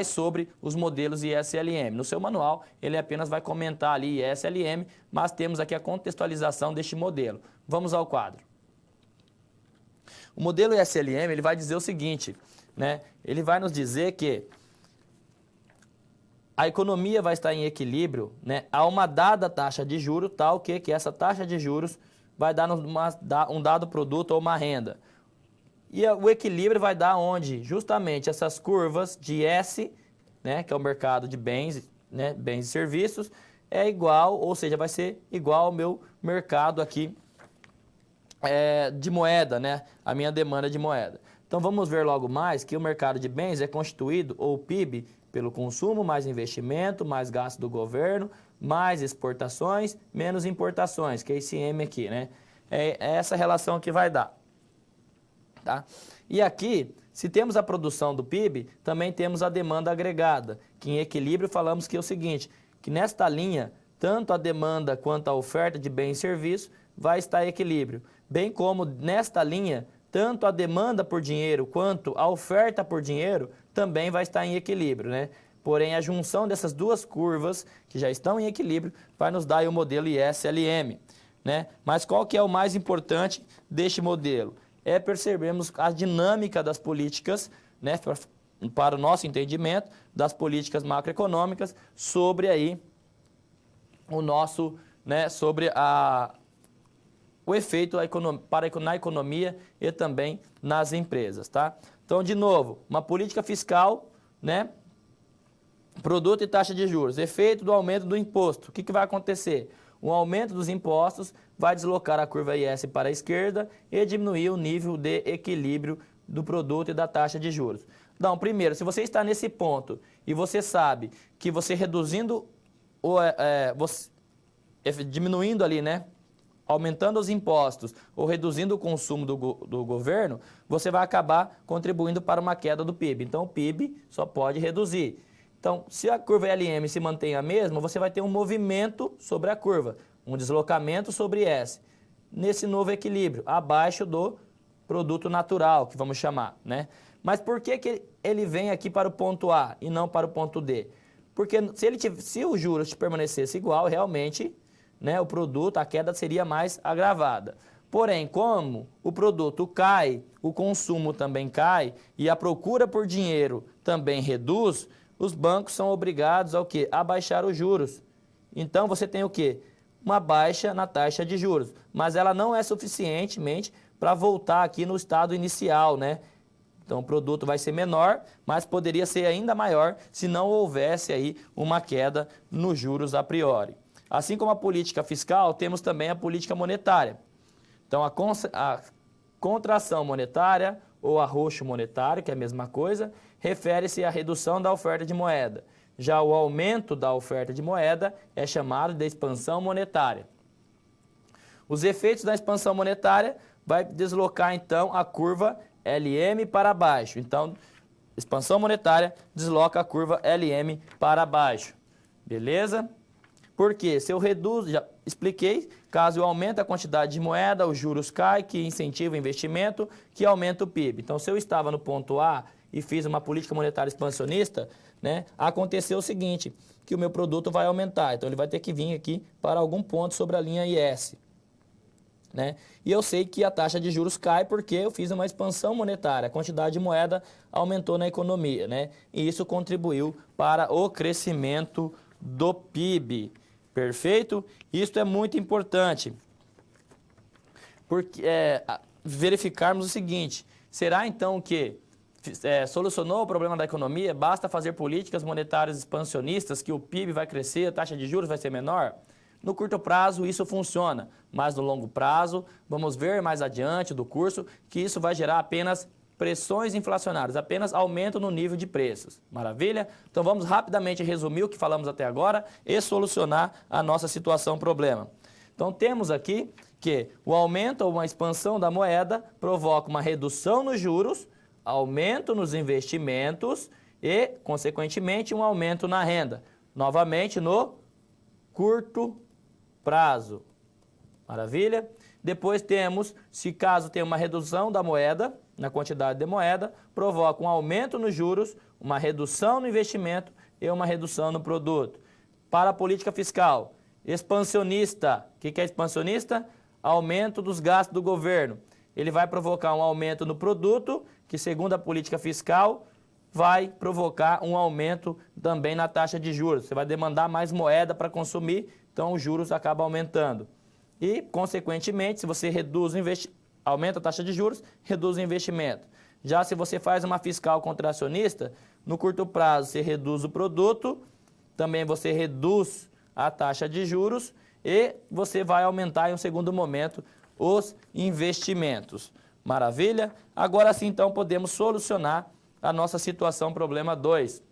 sobre os modelos ISLM. No seu manual, ele apenas vai comentar ali ISLM, mas temos aqui a contextualização deste modelo. Vamos ao quadro. O modelo ISLM, ele vai dizer o seguinte, né? Ele vai nos dizer que a economia vai estar em equilíbrio, né, a uma dada taxa de juros, tal que essa taxa de juros vai dar um dado produto ou uma renda. E o equilíbrio vai dar onde? Justamente essas curvas de S, né, que é o mercado de bens, né, bens e serviços, é igual, ou seja, vai ser igual ao meu mercado aqui de moeda, né, a minha demanda de moeda. Então, vamos ver logo mais que o mercado de bens é constituído, ou PIB, pelo consumo, mais investimento, mais gasto do governo, mais exportações, menos importações, que é esse M aqui, né? É essa relação que vai dar. Tá? E aqui, se temos a produção do PIB, também temos a demanda agregada, que em equilíbrio falamos que é o seguinte, que nesta linha, tanto a demanda quanto a oferta de bens e serviços vai estar em equilíbrio, bem como nesta linha, tanto a demanda por dinheiro quanto a oferta por dinheiro também vai estar em equilíbrio, né? Porém, a junção dessas duas curvas, que já estão em equilíbrio, vai nos dar aí o modelo ISLM, né? Mas qual que é o mais importante deste modelo? É percebermos a dinâmica das políticas, né, para o nosso entendimento, das políticas macroeconômicas sobre aí o nosso, né, sobre o efeito na economia e também nas empresas, tá? Então, de novo, uma política fiscal, né? Produto e taxa de juros. Efeito do aumento do imposto. O que vai acontecer? O aumento dos impostos vai deslocar a curva IS para a esquerda e diminuir o nível de equilíbrio do produto e da taxa de juros. Então, primeiro, se você está nesse ponto e você sabe que você reduzindo, diminuindo ali, né? Aumentando os impostos ou reduzindo o consumo do governo, você vai acabar contribuindo para uma queda do PIB. Então, o PIB só pode reduzir. Então, se a curva LM se mantém a mesma, você vai ter um movimento sobre a curva, um deslocamento sobre S, nesse novo equilíbrio, abaixo do produto natural, que vamos chamar, né? Mas por que ele vem aqui para o ponto A e não para o ponto D? Porque se o juros permanecesse igual, realmente, né, o produto, a queda seria mais agravada. Porém, como o produto cai, o consumo também cai e a procura por dinheiro também reduz, os bancos são obrigados ao quê? A baixar os juros. Então, você tem o quê? Uma baixa na taxa de juros. Mas ela não é suficientemente para voltar aqui no estado inicial, né? Então, o produto vai ser menor, mas poderia ser ainda maior se não houvesse aí uma queda nos juros a priori. Assim como a política fiscal, temos também a política monetária. Então, a contração monetária ou arroxo monetário, que é a mesma coisa, refere-se à redução da oferta de moeda. Já o aumento da oferta de moeda é chamado de expansão monetária. Os efeitos da expansão monetária vai deslocar, então, a curva LM para baixo. Então, expansão monetária desloca a curva LM para baixo. Beleza? Porque se eu reduzo, já expliquei, caso eu aumente a quantidade de moeda, os juros caem, que incentiva o investimento, que aumenta o PIB. Então, se eu estava no ponto A e fiz uma política monetária expansionista, né, aconteceu o seguinte, que o meu produto vai aumentar. Então, ele vai ter que vir aqui para algum ponto sobre a linha IS. Né? E eu sei que a taxa de juros cai porque eu fiz uma expansão monetária, a quantidade de moeda aumentou na economia, né? E isso contribuiu para o crescimento do PIB. Perfeito? Isso é muito importante, porque verificarmos o seguinte, será então que solucionou o problema da economia, basta fazer políticas monetárias expansionistas que o PIB vai crescer, a taxa de juros vai ser menor? No curto prazo isso funciona, mas no longo prazo, vamos ver mais adiante do curso, que isso vai gerar apenas pressões inflacionárias, apenas aumento no nível de preços. Maravilha? Então vamos rapidamente resumir o que falamos até agora e solucionar a nossa situação problema. Então temos aqui que o aumento ou uma expansão da moeda provoca uma redução nos juros, aumento nos investimentos e, consequentemente, um aumento na renda. Novamente no curto prazo. Maravilha? Depois temos, se caso tem uma redução da moeda, na quantidade de moeda, provoca um aumento nos juros, uma redução no investimento e uma redução no produto. Para a política fiscal, expansionista. O que é expansionista? Aumento dos gastos do governo. Ele vai provocar um aumento no produto, que segundo a política fiscal, vai provocar um aumento também na taxa de juros. Você vai demandar mais moeda para consumir, então os juros acabam aumentando. E, consequentemente, se você aumenta a taxa de juros, reduz o investimento. Já se você faz uma fiscal contracionista, no curto prazo você reduz o produto, também você reduz a taxa de juros e você vai aumentar em um segundo momento os investimentos. Maravilha? Agora sim, então, podemos solucionar a nossa situação problema 2.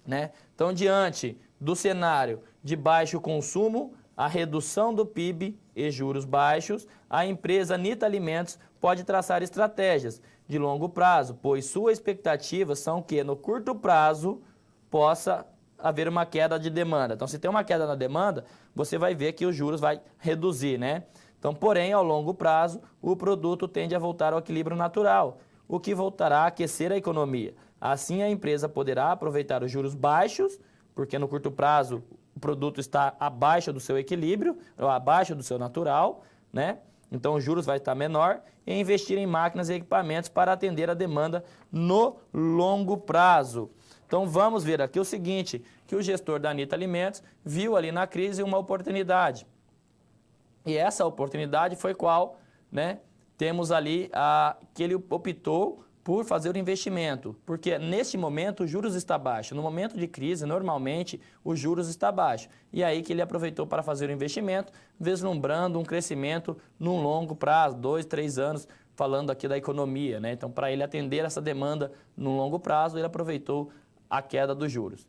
Né? Então, diante do cenário de baixo consumo, a redução do PIB e juros baixos, a empresa Nita Alimentos pode traçar estratégias de longo prazo, pois suas expectativas são que no curto prazo possa haver uma queda de demanda. Então, se tem uma queda na demanda, você vai ver que os juros vai reduzir, né? Então, porém, ao longo prazo, o produto tende a voltar ao equilíbrio natural, o que voltará a aquecer a economia. Assim, a empresa poderá aproveitar os juros baixos, porque no curto prazo o produto está abaixo do seu equilíbrio, ou abaixo do seu natural, né? Então, os juros vai estar menor e investir em máquinas e equipamentos para atender a demanda no longo prazo. Então, vamos ver aqui o seguinte, que o gestor da Nita Alimentos viu ali na crise uma oportunidade. E essa oportunidade foi qual? Né? Temos ali que ele optou por fazer o investimento, porque neste momento o juros está baixo. No momento de crise, normalmente, os juros está baixo. E aí que ele aproveitou para fazer o investimento, vislumbrando um crescimento num longo prazo, 2, 3 anos, falando aqui da economia, né? Então, para ele atender essa demanda no longo prazo, ele aproveitou a queda dos juros.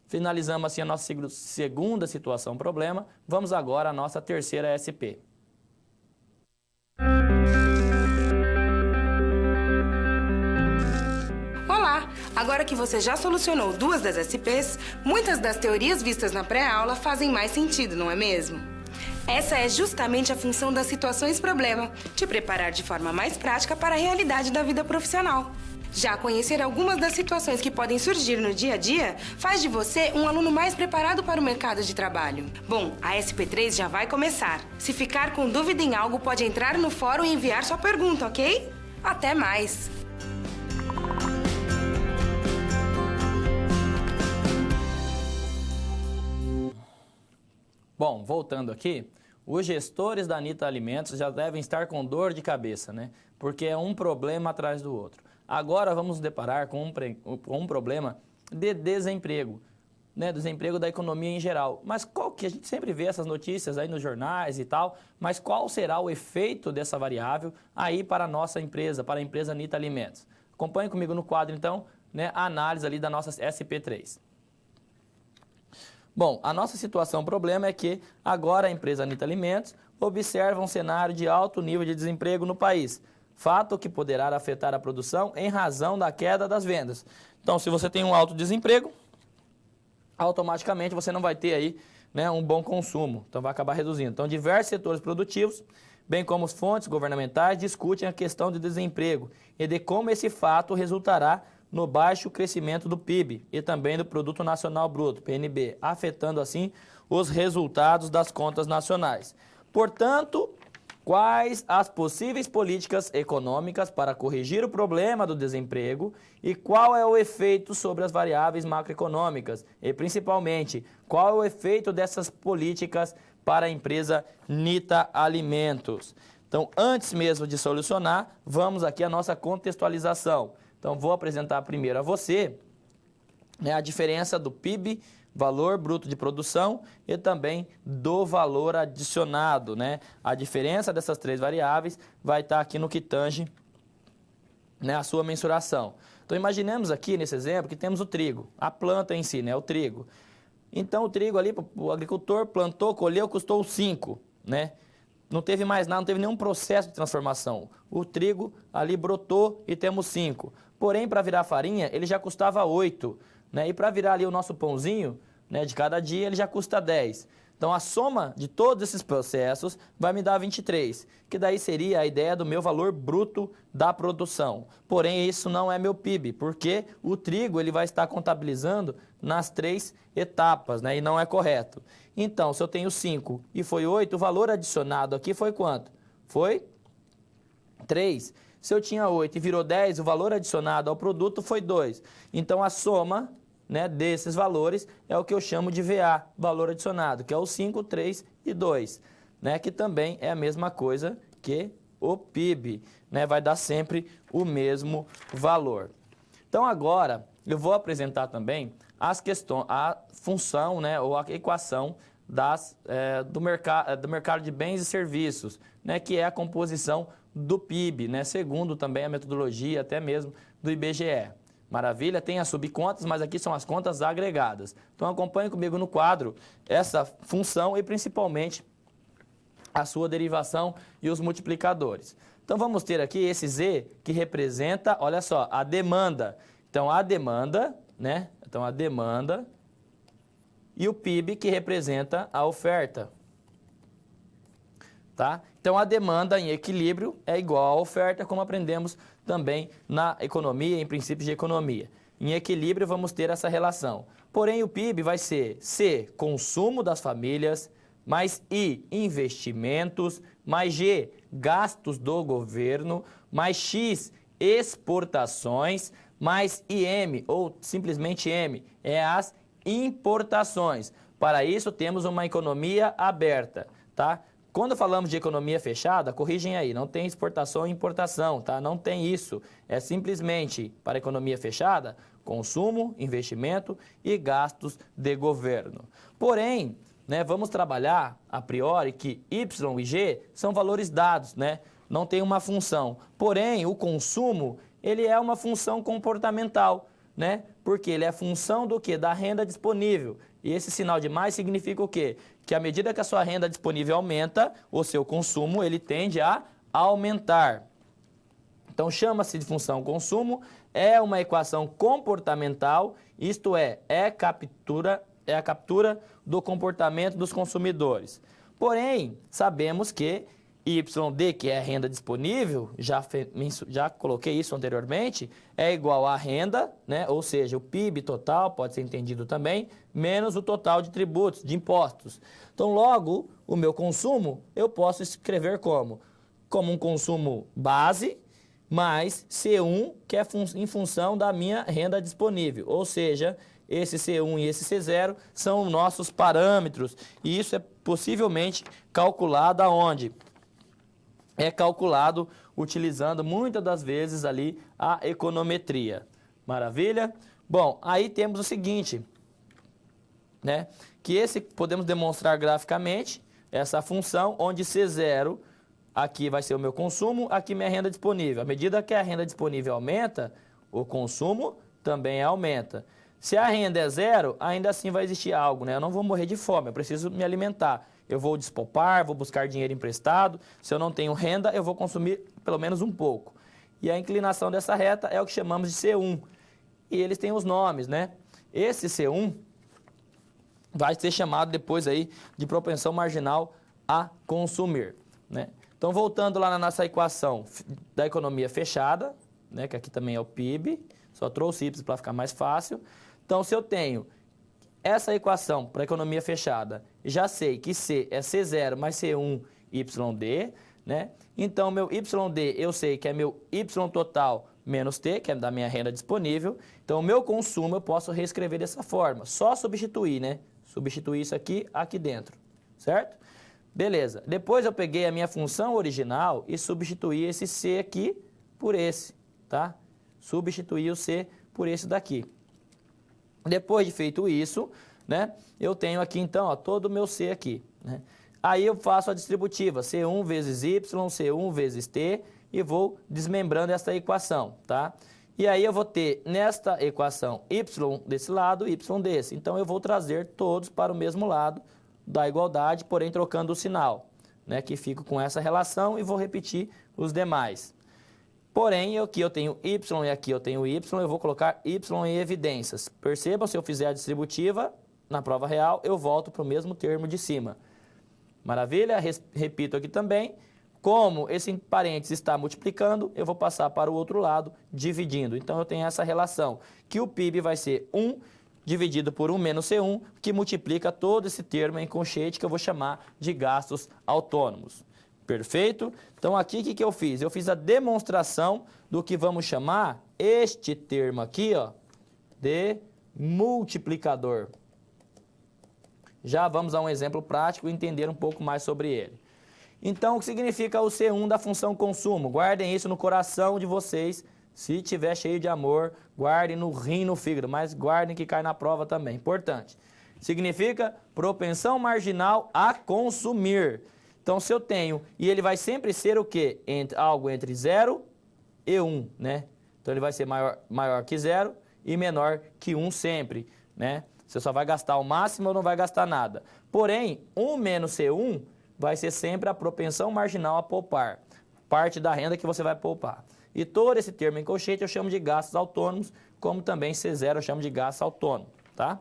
Finalizamos assim a nossa segunda situação problema. Vamos agora à nossa terceira SP. Olá! Agora que você já solucionou duas das SPs, muitas das teorias vistas na pré-aula fazem mais sentido, não é mesmo? Essa é justamente a função das situações problema, te preparar de forma mais prática para a realidade da vida profissional. Já conhecer algumas das situações que podem surgir no dia a dia faz de você um aluno mais preparado para o mercado de trabalho. Bom, a SP3 já vai começar. Se ficar com dúvida em algo, pode entrar no fórum e enviar sua pergunta, ok? Até mais! Bom, voltando aqui, os gestores da Anitta Alimentos já devem estar com dor de cabeça, né? Porque é um problema atrás do outro. Agora vamos nos deparar com um problema de desemprego, né? Desemprego da economia em geral. Mas qual que a gente sempre vê essas notícias aí nos jornais e tal, mas qual será o efeito dessa variável aí para a nossa empresa, para a empresa Anitta Alimentos? Acompanhe comigo no quadro, então, né, a análise ali da nossa SP3. Bom, a nossa situação problema é que agora a empresa Anitta Alimentos observa um cenário de alto nível de desemprego no país, fato que poderá afetar a produção em razão da queda das vendas. Então, se você tem um alto desemprego, automaticamente você não vai ter aí, né, um bom consumo, então vai acabar reduzindo. Então, diversos setores produtivos, bem como as fontes governamentais, discutem a questão de desemprego e de como esse fato resultará no baixo crescimento do PIB e também do Produto Nacional Bruto, PNB, afetando assim os resultados das contas nacionais. Portanto, quais as possíveis políticas econômicas para corrigir o problema do desemprego e qual é o efeito sobre as variáveis macroeconômicas e, principalmente, qual é o efeito dessas políticas para a empresa Anitta Alimentos? Então, antes mesmo de solucionar, vamos aqui à nossa contextualização. Então, vou apresentar primeiro a você, né, a diferença do PIB, valor bruto de produção, e também do valor adicionado, né? A diferença dessas três variáveis vai estar aqui no que tange, né, a sua mensuração. Então, imaginemos aqui nesse exemplo que temos o trigo, a planta em si, né, o trigo. Então, o trigo ali, o agricultor plantou, colheu, custou 5, né? Não teve mais nada, não teve nenhum processo de transformação. O trigo ali brotou e temos 5. Porém, para virar farinha, ele já custava 8. Né? E para virar ali o nosso pãozinho, né, de cada dia, ele já custa 10. Então, a soma de todos esses processos vai me dar 23, que daí seria a ideia do meu valor bruto da produção. Porém, isso não é meu PIB, porque o trigo ele vai estar contabilizando nas 3 etapas, né, e não é correto. Então, se eu tenho 5 e foi 8, o valor adicionado aqui foi quanto? Foi 3. Se eu tinha 8 e virou 10, o valor adicionado ao produto foi 2. Então, a soma, né, desses valores é o que eu chamo de VA, valor adicionado, que é o 5, 3 e 2, né, que também é a mesma coisa que o PIB, né, vai dar sempre o mesmo valor. Então, agora, eu vou apresentar também as questões, a função, né, ou a equação do mercado de bens e serviços, né, que é a composição do PIB, né, segundo também a metodologia até mesmo do IBGE. Maravilha, tem as subcontas, mas aqui são as contas agregadas. Então acompanhe comigo no quadro essa função e principalmente a sua derivação e os multiplicadores. Então vamos ter aqui esse Z que representa, olha só, a demanda. Então a demanda, né? Então a demanda e o PIB que representa a oferta. Tá? Então, a demanda em equilíbrio é igual à oferta, como aprendemos também na economia, em princípios de economia. Em equilíbrio, vamos ter essa relação. Porém, o PIB vai ser C, consumo das famílias, mais I, investimentos, mais G, gastos do governo, mais X, exportações, mais IM, ou simplesmente M, é as importações. Para isso, temos uma economia aberta, tá? Quando falamos de economia fechada, corrigem aí, não tem exportação e importação, tá? Não tem isso. É simplesmente, para economia fechada, consumo, investimento e gastos de governo. Porém, né, vamos trabalhar a priori que Y e G são valores dados, né? Não tem uma função. Porém, o consumo, ele é uma função comportamental, né? Porque ele é função do quê? Da renda disponível. E esse sinal de mais significa o quê? Que à medida que a sua renda disponível aumenta, o seu consumo ele tende a aumentar. Então chama-se de função consumo, é uma equação comportamental, isto é a captura do comportamento dos consumidores. Porém, sabemos que YD, que é a renda disponível, já coloquei isso anteriormente, é igual à renda, né? Ou seja, o PIB total, pode ser entendido também, menos o total de tributos, de impostos. Então, logo, o meu consumo, eu posso escrever como um consumo base, mais C1, que é em função da minha renda disponível. Ou seja, esse C1 e esse C0 são nossos parâmetros, e isso é possivelmente calculado aonde? É calculado utilizando muitas das vezes ali a econometria. Maravilha? Bom, aí temos o seguinte, né? Que podemos demonstrar graficamente essa função onde C0 aqui vai ser o meu consumo, aqui minha renda disponível. À medida que a renda disponível aumenta, o consumo também aumenta. Se a renda é zero, ainda assim vai existir algo, né? Eu não vou morrer de fome, eu preciso me alimentar. Eu vou despoupar, vou buscar dinheiro emprestado. Se eu não tenho renda, eu vou consumir pelo menos um pouco. E a inclinação dessa reta é o que chamamos de C1. E eles têm os nomes, né? Esse C1 vai ser chamado depois aí de propensão marginal a consumir, né? Então, voltando lá na nossa equação da economia fechada, né? Que aqui também é o PIB, só trouxe Y para ficar mais fácil. Então, se eu tenho essa equação para a economia fechada, já sei que C é C0 mais C1 YD, né? Então, meu YD eu sei que é meu Y total menos T, que é da minha renda disponível. Então, o meu consumo eu posso reescrever dessa forma, só substituir, né? Substituir isso aqui dentro, certo? Beleza. Depois eu peguei a minha função original e substituí esse C aqui por esse, tá? Substituí o C por esse daqui. Depois de feito isso, né, eu tenho aqui então ó, todo o meu C aqui, né? Aí eu faço a distributiva, C1 vezes Y, C1 vezes T, e vou desmembrando essa equação, tá? E aí eu vou ter nesta equação Y desse lado, Y desse. Então eu vou trazer todos para o mesmo lado da igualdade, porém trocando o sinal, né, que fico com essa relação e vou repetir os demais. Porém, aqui eu tenho Y e aqui eu tenho Y, eu vou colocar Y em evidências. Percebam, se eu fizer a distributiva, na prova real, eu volto para o mesmo termo de cima. Maravilha? Repito aqui também. Como esse parênteses está multiplicando, eu vou passar para o outro lado, dividindo. Então, eu tenho essa relação, que o PIB vai ser 1 dividido por 1 menos C1, que multiplica todo esse termo em conchete, que eu vou chamar de gastos autônomos. Perfeito? Então, aqui, o que eu fiz? Eu fiz a demonstração do que vamos chamar este termo aqui, ó, de multiplicador. Já vamos a um exemplo prático e entender um pouco mais sobre ele. Então, o que significa o C1 da função consumo? Guardem isso no coração de vocês. Se tiver cheio de amor, guardem no rim, no fígado, mas guardem que cai na prova também. Importante. Significa propensão marginal a consumir. Então, se eu tenho, e ele vai sempre ser o quê? Algo entre 0 e 1, né? Então, ele vai ser maior que 0 e menor que 1 sempre, né? Você só vai gastar o máximo ou não vai gastar nada. Porém, 1 menos C1 vai ser sempre a propensão marginal a poupar. Parte da renda que você vai poupar. E todo esse termo em colchete eu chamo de gastos autônomos, como também C0 eu chamo de gasto autônomo, tá?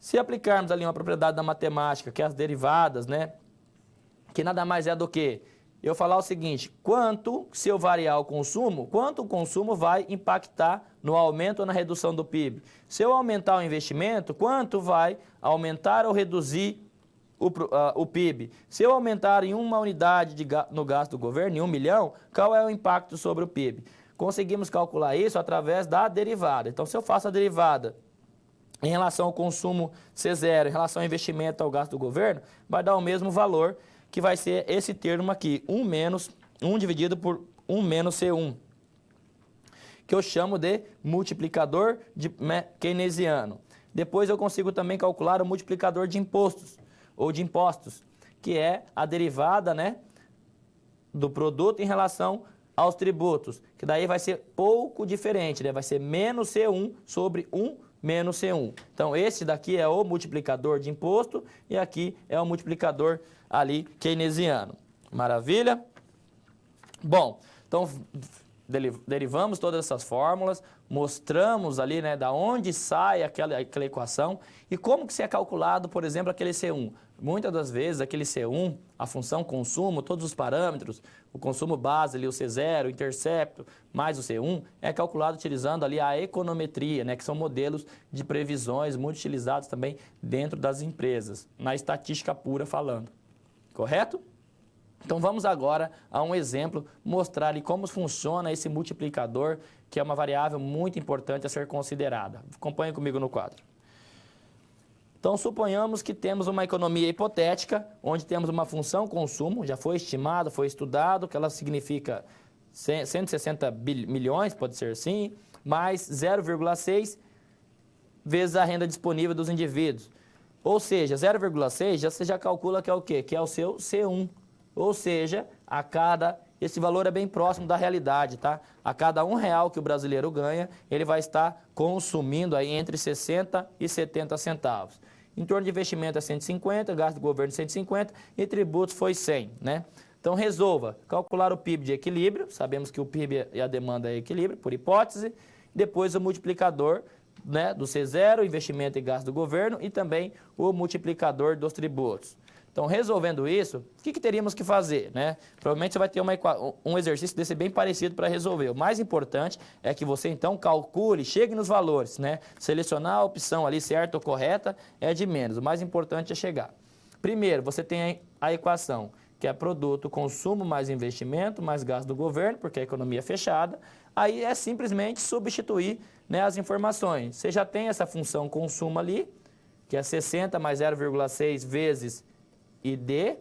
Se aplicarmos ali uma propriedade da matemática, que é as derivadas, né? Que nada mais é do que eu falar o seguinte, se eu variar o consumo, quanto o consumo vai impactar no aumento ou na redução do PIB? Se eu aumentar o investimento, quanto vai aumentar ou reduzir o PIB? Se eu aumentar em uma unidade no gasto do governo, em 1 milhão, qual é o impacto sobre o PIB? Conseguimos calcular isso através da derivada. Então, se eu faço a derivada em relação ao consumo C0, em relação ao investimento ao gasto do governo, vai dar o mesmo valor, que vai ser esse termo aqui, 1 dividido por 1 menos C1, que eu chamo de multiplicador keynesiano. Depois eu consigo também calcular o multiplicador de impostos, ou de impostos, que é a derivada, né, do produto em relação aos tributos, que daí vai ser pouco diferente, né? Vai ser menos C1 sobre 1 menos C1. Então, esse daqui é o multiplicador de imposto e aqui é o multiplicador ali keynesiano. Maravilha? Bom, então derivamos todas essas fórmulas, mostramos ali, né, da onde sai aquela equação e como que se é calculado, por exemplo, aquele C1. Muitas das vezes, aquele C1, a função consumo, todos os parâmetros, o consumo base, ali, o C0, o intercepto, mais o C1, é calculado utilizando ali a econometria, né, que são modelos de previsões muito utilizados também dentro das empresas, na estatística pura falando. Correto? Então vamos agora a um exemplo, mostrar ali como funciona esse multiplicador, que é uma variável muito importante a ser considerada. Acompanhe comigo no quadro. Então, suponhamos que temos uma economia hipotética, onde temos uma função consumo, já foi estimado, foi estudado, que ela significa 160 milhões, pode ser assim, mais 0,6 vezes a renda disponível dos indivíduos. Ou seja, 0,6 você já calcula que é o quê? Que é o seu C1. Ou seja, esse valor é bem próximo da realidade, tá? A cada R$1 que o brasileiro ganha, ele vai estar consumindo aí entre 60 e 70 centavos. Em torno de investimento é 150, gasto do governo 150 e tributos foi 100, né? Então, resolva calcular o PIB de equilíbrio, sabemos que o PIB e a demanda é equilíbrio, por hipótese, depois o multiplicador, né, do C0, investimento e gasto do governo, e também o multiplicador dos tributos. Então, resolvendo isso, o que teríamos que fazer, né? Provavelmente você vai ter um exercício desse bem parecido para resolver. O mais importante é que você, então, calcule, chegue nos valores, né? Selecionar a opção ali certa ou correta é de menos. O mais importante é chegar. Primeiro, você tem a equação, que é produto, consumo mais investimento, mais gasto do governo, porque a economia é fechada. Aí é simplesmente substituir, né, as informações. Você já tem essa função consumo ali, que é 60 mais 0,6 vezes ID,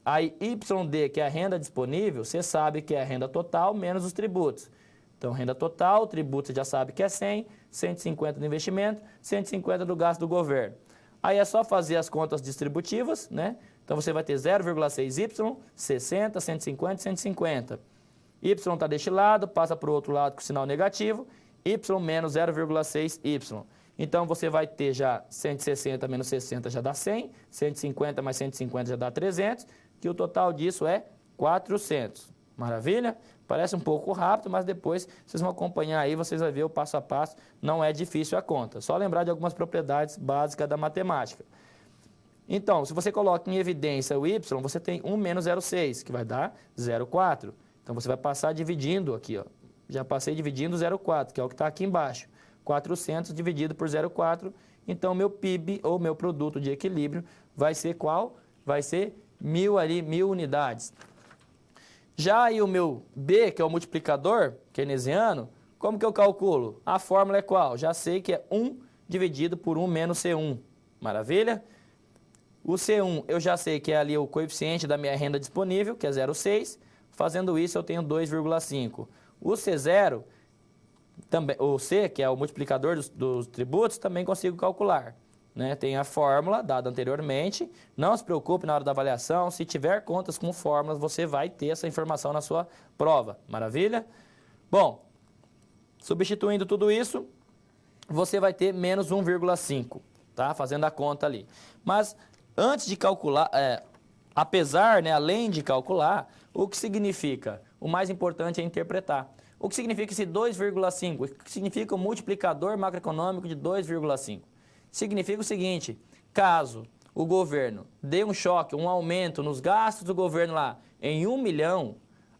aí YD, que é a renda disponível, você sabe que é a renda total menos os tributos. Então, renda total, tributo você já sabe que é 100, 150 do investimento, 150 do gasto do governo. Aí é só fazer as contas distributivas, né? Então, você vai ter 0,6Y, 60, 150, 150. Y está deste lado, passa para o outro lado com sinal negativo, Y menos 0,6Y. Então, você vai ter já 160 menos 60 já dá 100, 150 mais 150 já dá 300, que o total disso é 400. Maravilha? Parece um pouco rápido, mas depois vocês vão acompanhar aí, vocês vão ver o passo a passo, não é difícil a conta. Só lembrar de algumas propriedades básicas da matemática. Então, se você coloca em evidência o Y, você tem 1 menos 0,6, que vai dar 0,4. Então, você vai passar dividindo aqui, ó. Já passei dividindo 0,4, que é o que está aqui embaixo. 400 dividido por 0,4, então meu PIB, ou meu produto de equilíbrio, vai ser qual? Vai ser 1.000 unidades. Já aí o meu B, que é o multiplicador keynesiano, como que eu calculo? A fórmula é qual? Já sei que é 1 dividido por 1 menos C1. Maravilha? O C1 eu já sei que é ali o coeficiente da minha renda disponível, que é 0,6. Fazendo isso eu tenho 2,5. O C0... também, o C, que é o multiplicador dos tributos, também consigo calcular, né? Tem a fórmula dada anteriormente. Não se preocupe na hora da avaliação. Se tiver contas com fórmulas, você vai ter essa informação na sua prova. Maravilha? Bom, substituindo tudo isso, você vai ter menos 1,5, tá? Fazendo a conta ali. Mas antes de calcular, apesar, né, além de calcular, o que significa? O mais importante é interpretar. O que significa esse 2,5? O que significa o multiplicador macroeconômico de 2,5? Significa o seguinte: caso o governo dê um choque, um aumento nos gastos do governo lá em 1 milhão,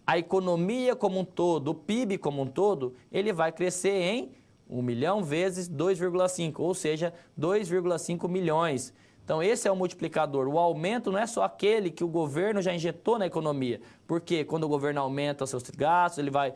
a economia como um todo, o PIB como um todo, ele vai crescer em 1 milhão vezes 2,5, ou seja, 2,5 milhões. Então, esse é o multiplicador. O aumento não é só aquele que o governo já injetou na economia, porque quando o governo aumenta os seus gastos, ele vai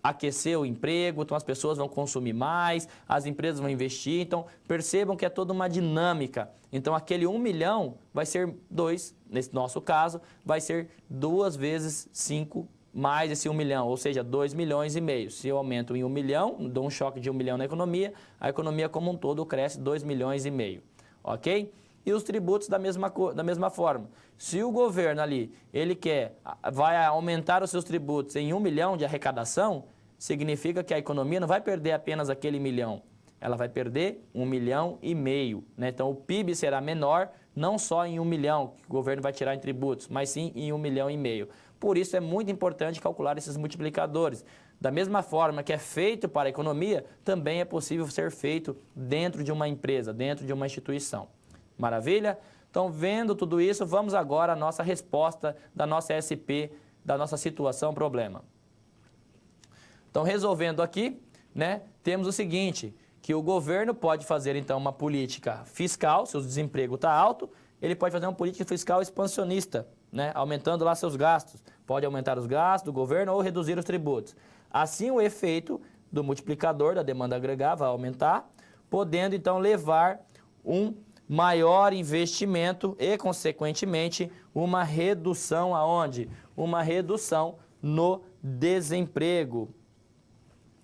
aquecer o emprego, então as pessoas vão consumir mais, as empresas vão investir, então percebam que é toda uma dinâmica. Então aquele 1 milhão vai ser 2, nesse nosso caso, vai ser 2 vezes 5 mais esse 1 milhão, ou seja, 2 milhões e meio. Se eu aumento em 1 milhão, dou um choque de 1 milhão na economia, a economia como um todo cresce 2 milhões e meio, ok? E os tributos da mesma forma. Se o governo ali, vai aumentar os seus tributos em 1 milhão de arrecadação, significa que a economia não vai perder apenas aquele milhão, ela vai perder 1 milhão e meio, né? Então o PIB será menor, não só em 1 milhão que o governo vai tirar em tributos, mas sim em 1 milhão e meio. Por isso é muito importante calcular esses multiplicadores. Da mesma forma que é feito para a economia, também é possível ser feito dentro de uma empresa, dentro de uma instituição. Maravilha? Então, vendo tudo isso, vamos agora à nossa resposta da nossa SP, da nossa situação, problema. Então, resolvendo aqui, né, temos o seguinte, que o governo pode fazer, então, uma política fiscal, se o desemprego está alto, ele pode fazer uma política fiscal expansionista, né, aumentando lá seus gastos. Pode aumentar os gastos do governo ou reduzir os tributos. Assim, o efeito do multiplicador da demanda agregada vai aumentar, podendo, então, levar um maior investimento e, consequentemente, uma redução aonde? Uma redução no desemprego.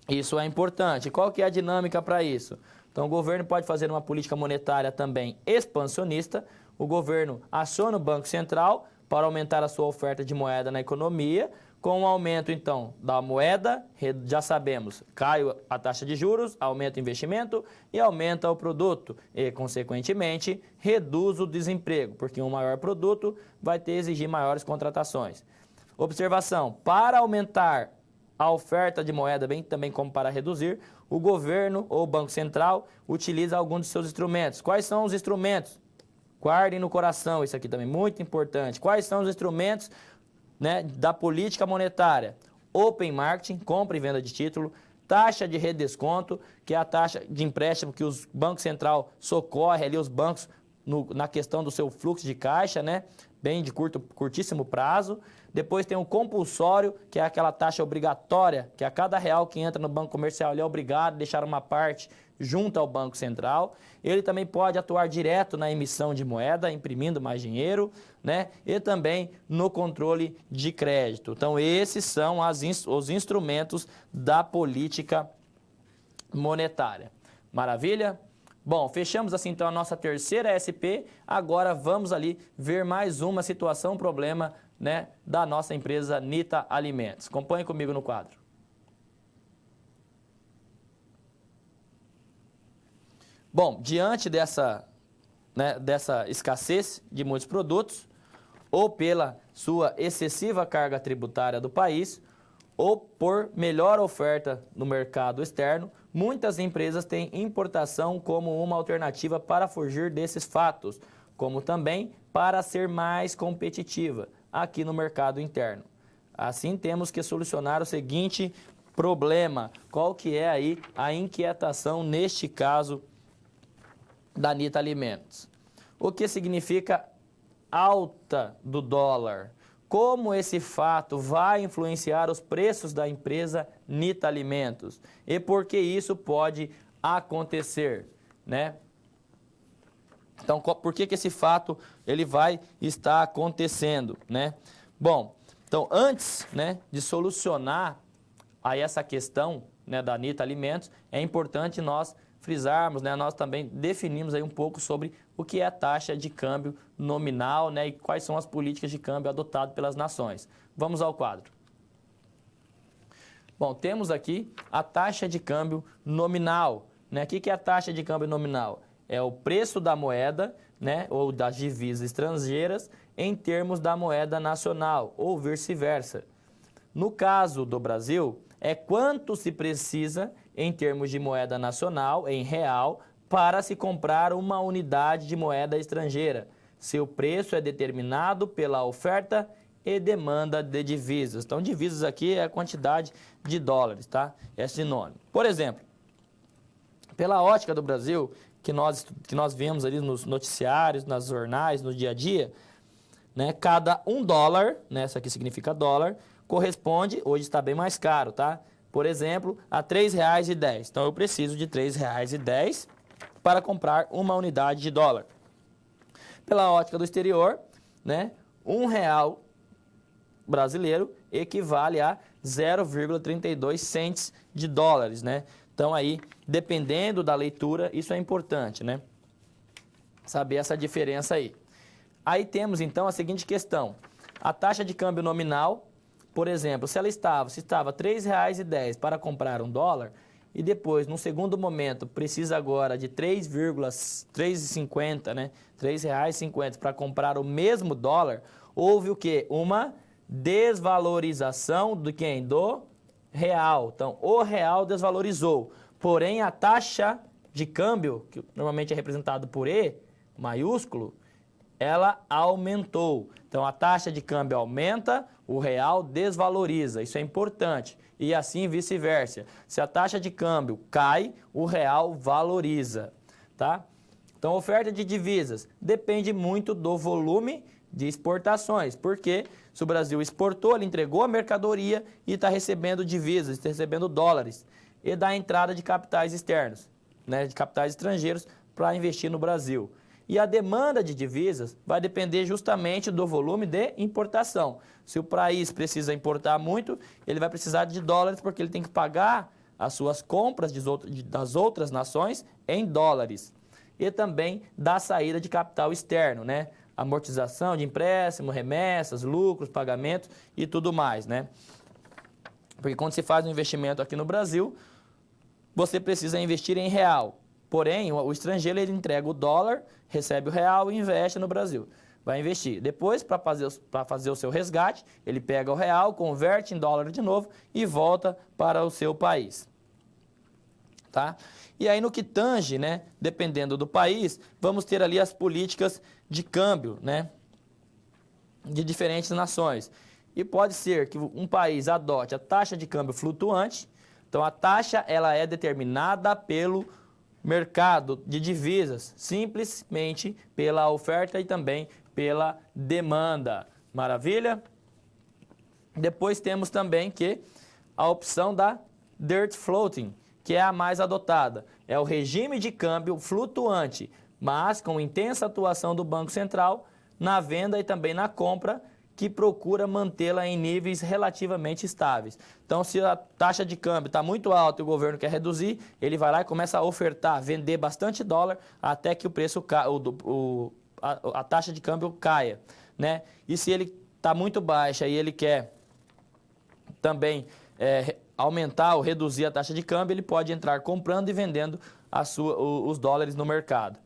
Isso é importante. Qual que é a dinâmica para isso? Então, o governo pode fazer uma política monetária também expansionista. O governo aciona o Banco Central para aumentar a sua oferta de moeda na economia. Com o aumento, então, da moeda, já sabemos, cai a taxa de juros, aumenta o investimento e aumenta o produto. E, consequentemente, reduz o desemprego, porque um maior produto vai exigir maiores contratações. Observação, para aumentar a oferta de moeda, bem também como para reduzir, o governo ou o Banco Central utiliza alguns de seus instrumentos. Quais são os instrumentos? Guardem no coração, isso aqui também é muito importante. Quais são os instrumentos, né, da política monetária? Open marketing, compra e venda de título, taxa de redesconto, que é a taxa de empréstimo que os bancos central socorre ali os bancos na questão do seu fluxo de caixa, né, bem de curtíssimo prazo. Depois tem o compulsório, que é aquela taxa obrigatória, que a cada real que entra no banco comercial ele é obrigado a deixar uma parte junto ao Banco Central. Ele também pode atuar direto na emissão de moeda, imprimindo mais dinheiro, né? E também no controle de crédito. Então, esses são os instrumentos da política monetária. Maravilha? Bom, fechamos assim então a nossa terceira SP. Agora vamos ali ver mais uma situação, problema, né, da nossa empresa Nita Alimentos. Acompanhe comigo no quadro. Bom, diante dessa escassez de muitos produtos, ou pela sua excessiva carga tributária do país, ou por melhor oferta no mercado externo, muitas empresas têm importação como uma alternativa para fugir desses fatos, como também para ser mais competitiva aqui no mercado interno. Assim, temos que solucionar o seguinte problema. Qual que é aí a inquietação neste caso da Nita Alimentos? O que significa alta do dólar? Como esse fato vai influenciar os preços da empresa Nita Alimentos? E por que isso pode acontecer, né? Então, por que esse fato ele vai estar acontecendo, né? Bom, então antes, né, de solucionar aí essa questão, né, da Nita Alimentos, é importante nós frisarmos, né, nós também definimos aí um pouco sobre o que é a taxa de câmbio nominal, né, e quais são as políticas de câmbio adotadas pelas nações. Vamos ao quadro. Bom, temos aqui a taxa de câmbio nominal, né? O que é a taxa de câmbio nominal? É o preço da moeda, né, ou das divisas estrangeiras em termos da moeda nacional, ou vice-versa. No caso do Brasil, é quanto se precisa em termos de moeda nacional, em real, para se comprar uma unidade de moeda estrangeira. Seu preço é determinado pela oferta e demanda de divisas. Então, divisas aqui é a quantidade de dólares, tá? É sinônimo. Por exemplo, pela ótica do Brasil, que nós vemos ali nos noticiários, nos jornais, no dia a dia, né, cada $1, né, isso aqui significa dólar, corresponde, hoje está bem mais caro, tá? por exemplo, a R$ 3,10. Então, eu preciso de R$ 3,10 para comprar uma unidade de dólar. Pela ótica do exterior, né, R$ 1 brasileiro equivale a 0,32 cents de dólares, né? Então, aí, dependendo da leitura, isso é importante, né? Saber essa diferença aí. Aí temos, então, a seguinte questão. A taxa de câmbio nominal, por exemplo, se estava R$ 3,10 para comprar um dólar e depois, num segundo momento, precisa agora de 3,50, né? R$ 3,50 para comprar o mesmo dólar, houve o quê? Uma desvalorização do quem? Do real. Então, o real desvalorizou. Porém, a taxa de câmbio, que normalmente é representado por E maiúsculo, ela aumentou. Então, a taxa de câmbio aumenta, o real desvaloriza. Isso é importante. E assim vice-versa. Se a taxa de câmbio cai, o real valoriza. Tá? Então, oferta de divisas depende muito do volume de exportações. Porque se o Brasil exportou, ele entregou a mercadoria e está recebendo divisas, está recebendo dólares. E da entrada de capitais externos, né, de capitais estrangeiros para investir no Brasil. E a demanda de divisas vai depender justamente do volume de importação. Se o país precisa importar muito, ele vai precisar de dólares porque ele tem que pagar as suas compras das outras nações em dólares. E também da saída de capital externo, né? Amortização de empréstimo, remessas, lucros, pagamentos e tudo mais, né? Porque quando se faz um investimento aqui no Brasil, você precisa investir em real. Porém, o estrangeiro ele entrega o dólar, recebe o real e investe no Brasil. Vai investir. Depois, para fazer o seu resgate, ele pega o real, converte em dólar de novo e volta para o seu país. Tá? E aí, no que tange, né, dependendo do país, vamos ter ali as políticas de câmbio, né, de diferentes nações. E pode ser que um país adote a taxa de câmbio flutuante. Então, a taxa ela é determinada pelo mercado de divisas, simplesmente pela oferta e também pela demanda. Maravilha? Depois temos também que a opção da Dirt Floating, que é a mais adotada. É o regime de câmbio flutuante, mas com intensa atuação do Banco Central na venda e também na compra, que procura mantê-la em níveis relativamente estáveis. Então, se a taxa de câmbio está muito alta e o governo quer reduzir, ele vai lá e começa a ofertar, vender bastante dólar até que o preço a taxa de câmbio caia, né? E se ele está muito baixa e ele quer também aumentar ou reduzir a taxa de câmbio, ele pode entrar comprando e vendendo os dólares no mercado.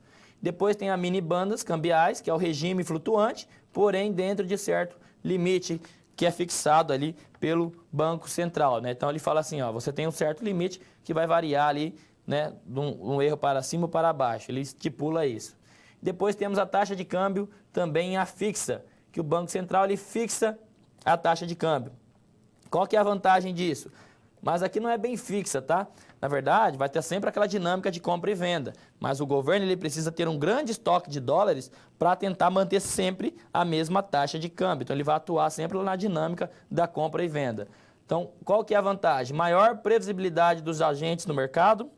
Depois tem a mini bandas cambiais, que é o regime flutuante, porém dentro de certo limite que é fixado ali pelo Banco Central, né? Então ele fala assim, ó, você tem um certo limite que vai variar ali, né, de um erro para cima ou para baixo. Ele estipula isso. Depois temos a taxa de câmbio também a fixa, que o Banco Central ele fixa a taxa de câmbio. Qual que é a vantagem disso? Mas aqui não é bem fixa, tá? Na verdade, vai ter sempre aquela dinâmica de compra e venda. Mas o governo ele precisa ter um grande estoque de dólares para tentar manter sempre a mesma taxa de câmbio. Então, ele vai atuar sempre na dinâmica da compra e venda. Então, qual que é a vantagem? Maior previsibilidade dos agentes no mercado.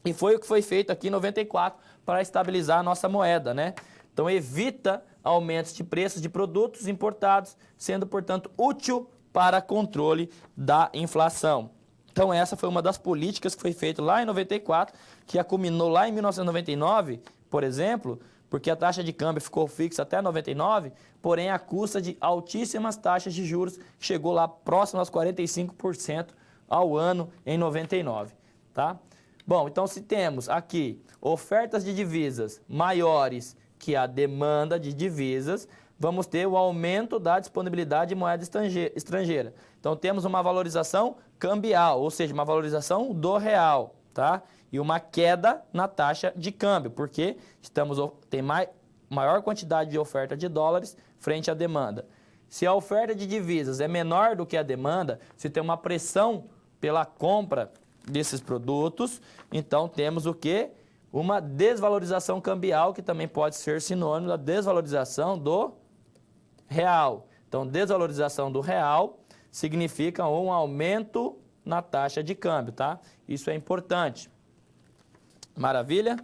E foi o que foi feito aqui em 94 para estabilizar a nossa moeda, né? Então, evita aumentos de preços de produtos importados, sendo, portanto, útil para controle da inflação. Então, essa foi uma das políticas que foi feita lá em 94, que aculminou lá em 1999, por exemplo, porque a taxa de câmbio ficou fixa até 99, porém, à custa de altíssimas taxas de juros, que chegou lá próximo aos 45% ao ano em 99, tá? Bom, então, se temos aqui ofertas de divisas maiores que a demanda de divisas, vamos ter o aumento da disponibilidade de moeda estrangeira. Então, temos uma valorização cambial, ou seja, uma valorização do real, tá? E uma queda na taxa de câmbio, porque tem maior quantidade de oferta de dólares frente à demanda. Se a oferta de divisas é menor do que a demanda, se tem uma pressão pela compra desses produtos, então temos o quê? Uma desvalorização cambial, que também pode ser sinônimo da desvalorização do real. Então, desvalorização do real significa um aumento na taxa de câmbio, tá? Isso é importante. Maravilha?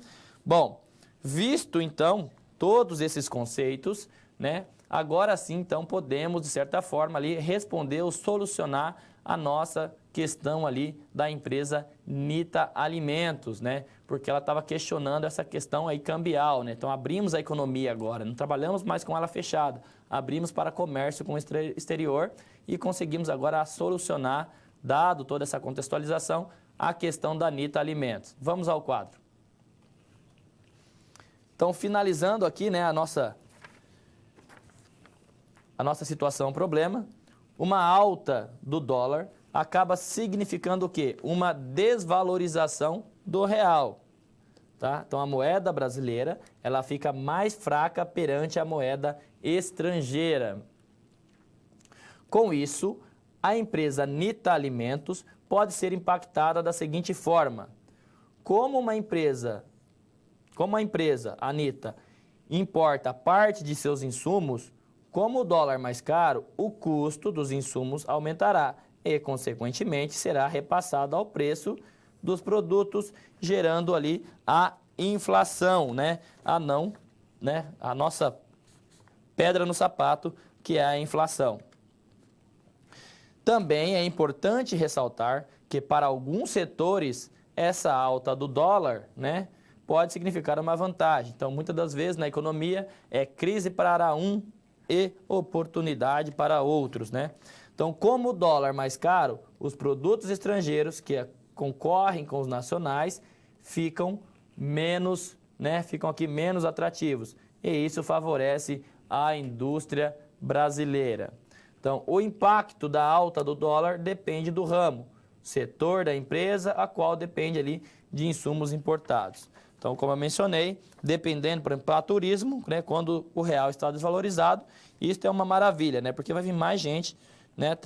Bom, visto então todos esses conceitos, né? Agora sim, então, podemos, de certa forma, ali responder ou solucionar a nossa questão ali da empresa Nita Alimentos, né? Porque ela estava questionando essa questão aí cambial, né? Então, abrimos a economia agora, não trabalhamos mais com ela fechada, abrimos para comércio com o exterior e conseguimos agora solucionar, dado toda essa contextualização, a questão da Nita Alimentos. Vamos ao quadro. Então, finalizando aqui, né, a nossa situação problema, uma alta do dólar acaba significando o quê? Uma desvalorização do real, tá? Então, a moeda brasileira, ela fica mais fraca perante a moeda estrangeira. Com isso, a empresa Nita Alimentos pode ser impactada da seguinte forma: como a empresa, a Nita, importa parte de seus insumos, como o dólar mais caro, o custo dos insumos aumentará e, consequentemente, será repassado ao preço dos produtos, gerando ali a inflação, né? A nossa pedra no sapato, que é a inflação. Também é importante ressaltar que, para alguns setores, essa alta do dólar, né, pode significar uma vantagem. Então, muitas das vezes, na economia, é crise para um e oportunidade para outros, né? Então, como o dólar mais caro, os produtos estrangeiros que concorrem com os nacionais ficam aqui menos atrativos. E isso favorece a indústria brasileira. Então, o impacto da alta do dólar depende do ramo, setor da empresa, a qual depende ali de insumos importados. Então, como eu mencionei, dependendo, por exemplo, para turismo, né, quando o real está desvalorizado, isso é uma maravilha, né, porque vai vir mais gente, né,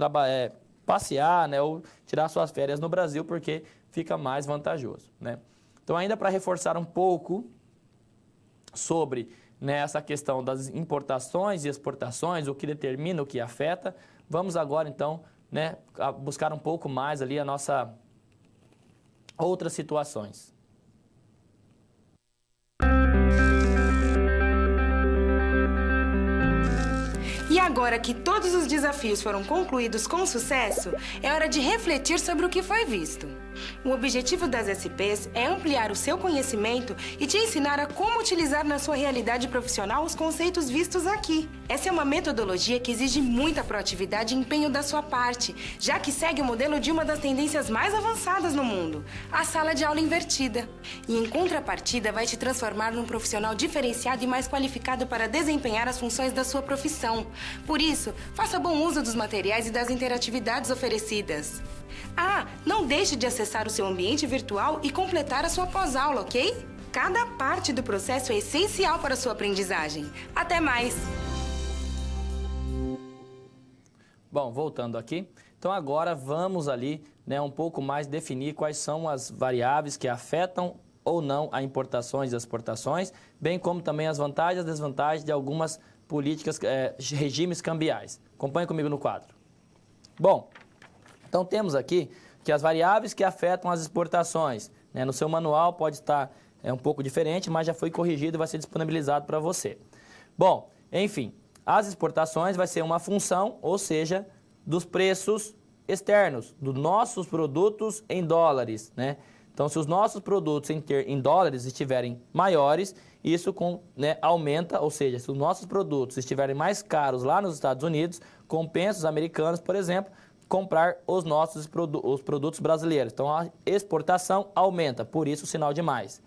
passear, né, ou tirar suas férias no Brasil, porque fica mais vantajoso, né. Então, ainda para reforçar um pouco sobre, né, essa questão das importações e exportações, o que determina, o que afeta, vamos agora, então, né, buscar um pouco mais ali a nossa outras situações. E agora que todos os desafios foram concluídos com sucesso, é hora de refletir sobre o que foi visto. O objetivo das SPs é ampliar o seu conhecimento e te ensinar a como utilizar na sua realidade profissional os conceitos vistos aqui. Essa é uma metodologia que exige muita proatividade e empenho da sua parte, já que segue o modelo de uma das tendências mais avançadas no mundo, a sala de aula invertida. E em contrapartida, vai te transformar num profissional diferenciado e mais qualificado para desempenhar as funções da sua profissão. Por isso, faça bom uso dos materiais e das interatividades oferecidas. Ah, não deixe de acessar o seu ambiente virtual e completar a sua pós-aula, ok? Cada parte do processo é essencial para a sua aprendizagem. Até mais! Bom, voltando aqui, então agora vamos ali, né, um pouco mais definir quais são as variáveis que afetam ou não a importações e exportações, bem como também as vantagens e desvantagens de algumas políticas, regimes cambiais. Acompanhe comigo no quadro. Bom, então temos aqui que as variáveis que afetam as exportações, né, no seu manual pode estar um pouco diferente, mas já foi corrigido e vai ser disponibilizado para você. Bom, enfim, as exportações vai ser uma função, ou seja, dos preços externos, dos nossos produtos em dólares, né? Então, se os nossos produtos em dólares estiverem maiores, isso aumenta, ou seja, se os nossos produtos estiverem mais caros lá nos Estados Unidos, compensa os americanos, por exemplo, comprar os nossos produtos brasileiros. Então, a exportação aumenta, por isso o sinal de mais.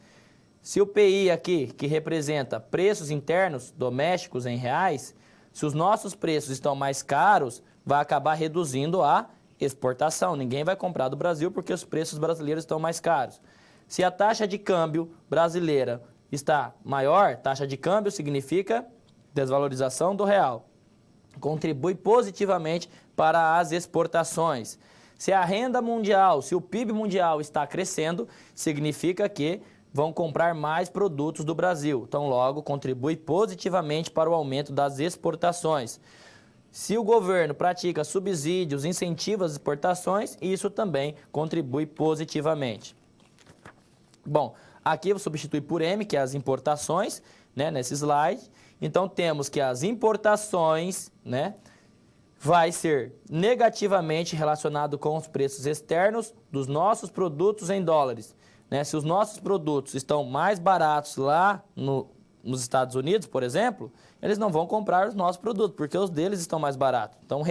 Se o PI aqui, que representa preços internos domésticos em reais, se os nossos preços estão mais caros, vai acabar reduzindo a exportação. Ninguém vai comprar do Brasil porque os preços brasileiros estão mais caros. Se a taxa de câmbio brasileira está maior, taxa de câmbio significa desvalorização do real. Contribui positivamente para as exportações. Se a renda mundial, se o PIB mundial está crescendo, significa que vão comprar mais produtos do Brasil. Então, logo, contribui positivamente para o aumento das exportações. Se o governo pratica subsídios, incentiva as exportações, isso também contribui positivamente. Bom, aqui eu vou substituir por M, que é as importações, né, nesse slide. Então, temos que as importações, né, vai ser negativamente relacionado com os preços externos dos nossos produtos em dólares. Né? Se os nossos produtos estão mais baratos lá nos Estados Unidos, por exemplo, eles não vão comprar os nossos produtos, porque os deles estão mais baratos. Então,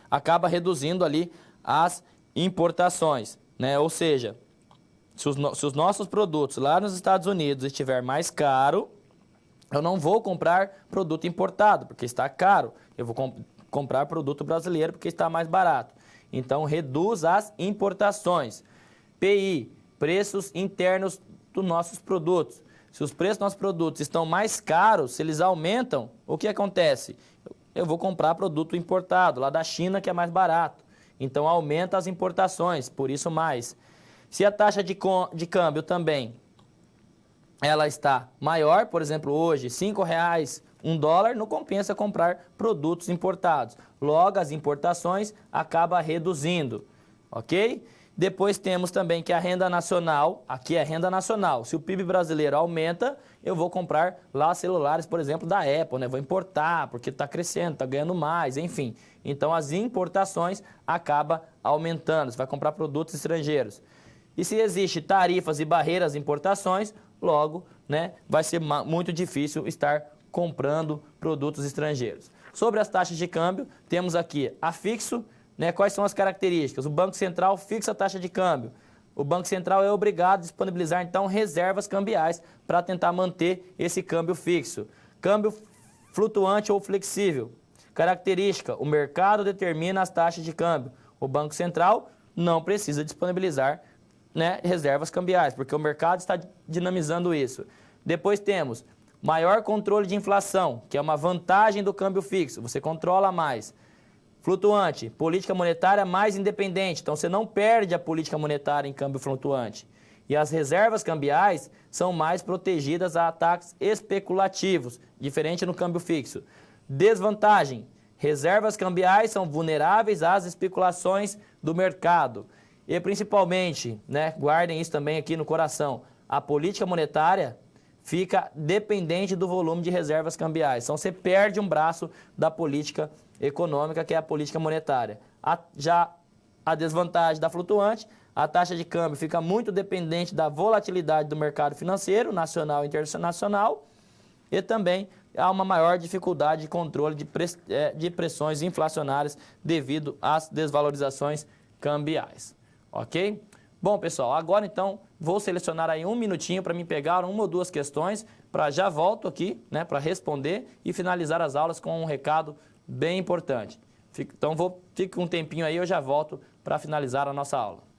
acaba reduzindo ali as importações. Né? Ou seja, se os nossos produtos lá nos Estados Unidos estiver mais caro, eu não vou comprar produto importado, porque está caro. Eu vou comprar produto brasileiro, porque está mais barato. Então, reduz as importações. PI, preços internos dos nossos produtos. Se os preços dos nossos produtos estão mais caros, se eles aumentam, o que acontece? Eu vou comprar produto importado, lá da China, que é mais barato. Então, aumenta as importações, por isso mais. Se a taxa de câmbio também ela está maior, por exemplo, hoje, R$ 5,00 um dólar, não compensa comprar produtos importados. Logo, as importações acabam reduzindo, ok? Depois temos também que a renda nacional, aqui é renda nacional. Se o PIB brasileiro aumenta, eu vou comprar lá celulares, por exemplo, da Apple, né? Vou importar, porque está crescendo, está ganhando mais, enfim. Então, as importações acabam aumentando, você vai comprar produtos estrangeiros. E se existe tarifas e barreiras às importações, logo, né, vai ser muito difícil estar comprando produtos estrangeiros. Sobre as taxas de câmbio, temos aqui a fixo, né, quais são as características? O Banco Central fixa a taxa de câmbio. O Banco Central é obrigado a disponibilizar, então, reservas cambiais para tentar manter esse câmbio fixo. Câmbio flutuante ou flexível. Característica, o mercado determina as taxas de câmbio. O Banco Central não precisa disponibilizar, né, reservas cambiais, porque o mercado está dinamizando isso. Depois temos maior controle de inflação, que é uma vantagem do câmbio fixo, você controla mais. Flutuante, política monetária mais independente, então você não perde a política monetária em câmbio flutuante. E as reservas cambiais são mais protegidas a ataques especulativos, diferente no câmbio fixo. Desvantagem, reservas cambiais são vulneráveis às especulações do mercado. E principalmente, né, guardem isso também aqui no coração, a política monetária fica dependente do volume de reservas cambiais. Então, você perde um braço da política econômica, que é a política monetária. Já a desvantagem da flutuante, a taxa de câmbio fica muito dependente da volatilidade do mercado financeiro, nacional e internacional, e também há uma maior dificuldade de controle de pressões inflacionárias devido às desvalorizações cambiais. Ok? Bom, pessoal, agora então vou selecionar aí um minutinho para me pegar uma ou duas questões, para já volto aqui, né, para responder e finalizar as aulas com um recado bem importante. Então, fique um tempinho aí, eu já volto para finalizar a nossa aula.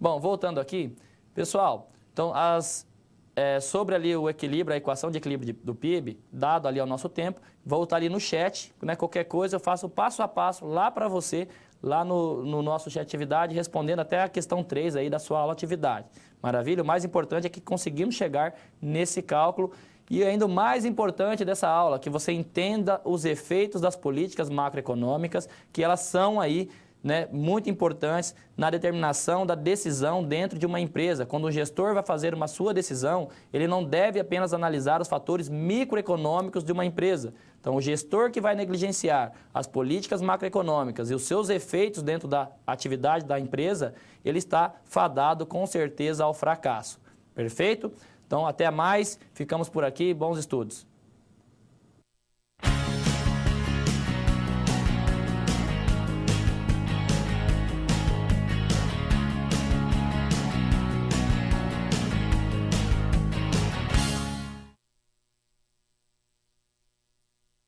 Bom, voltando aqui, pessoal, então sobre ali o equilíbrio, a equação de equilíbrio do PIB, dado ali ao nosso tempo, vou estar ali no chat, né? Qualquer coisa eu faço passo a passo lá para você, lá no nosso chat atividade, respondendo até a questão 3 aí da sua aula atividade. Maravilha? O mais importante é que conseguimos chegar nesse cálculo e ainda o mais importante dessa aula, que você entenda os efeitos das políticas macroeconômicas, que elas são aí, né, muito importantes na determinação da decisão dentro de uma empresa. Quando o gestor vai fazer uma sua decisão, ele não deve apenas analisar os fatores microeconômicos de uma empresa. Então, o gestor que vai negligenciar as políticas macroeconômicas e os seus efeitos dentro da atividade da empresa, ele está fadado com certeza ao fracasso. Perfeito? Então, até mais, ficamos por aqui, bons estudos.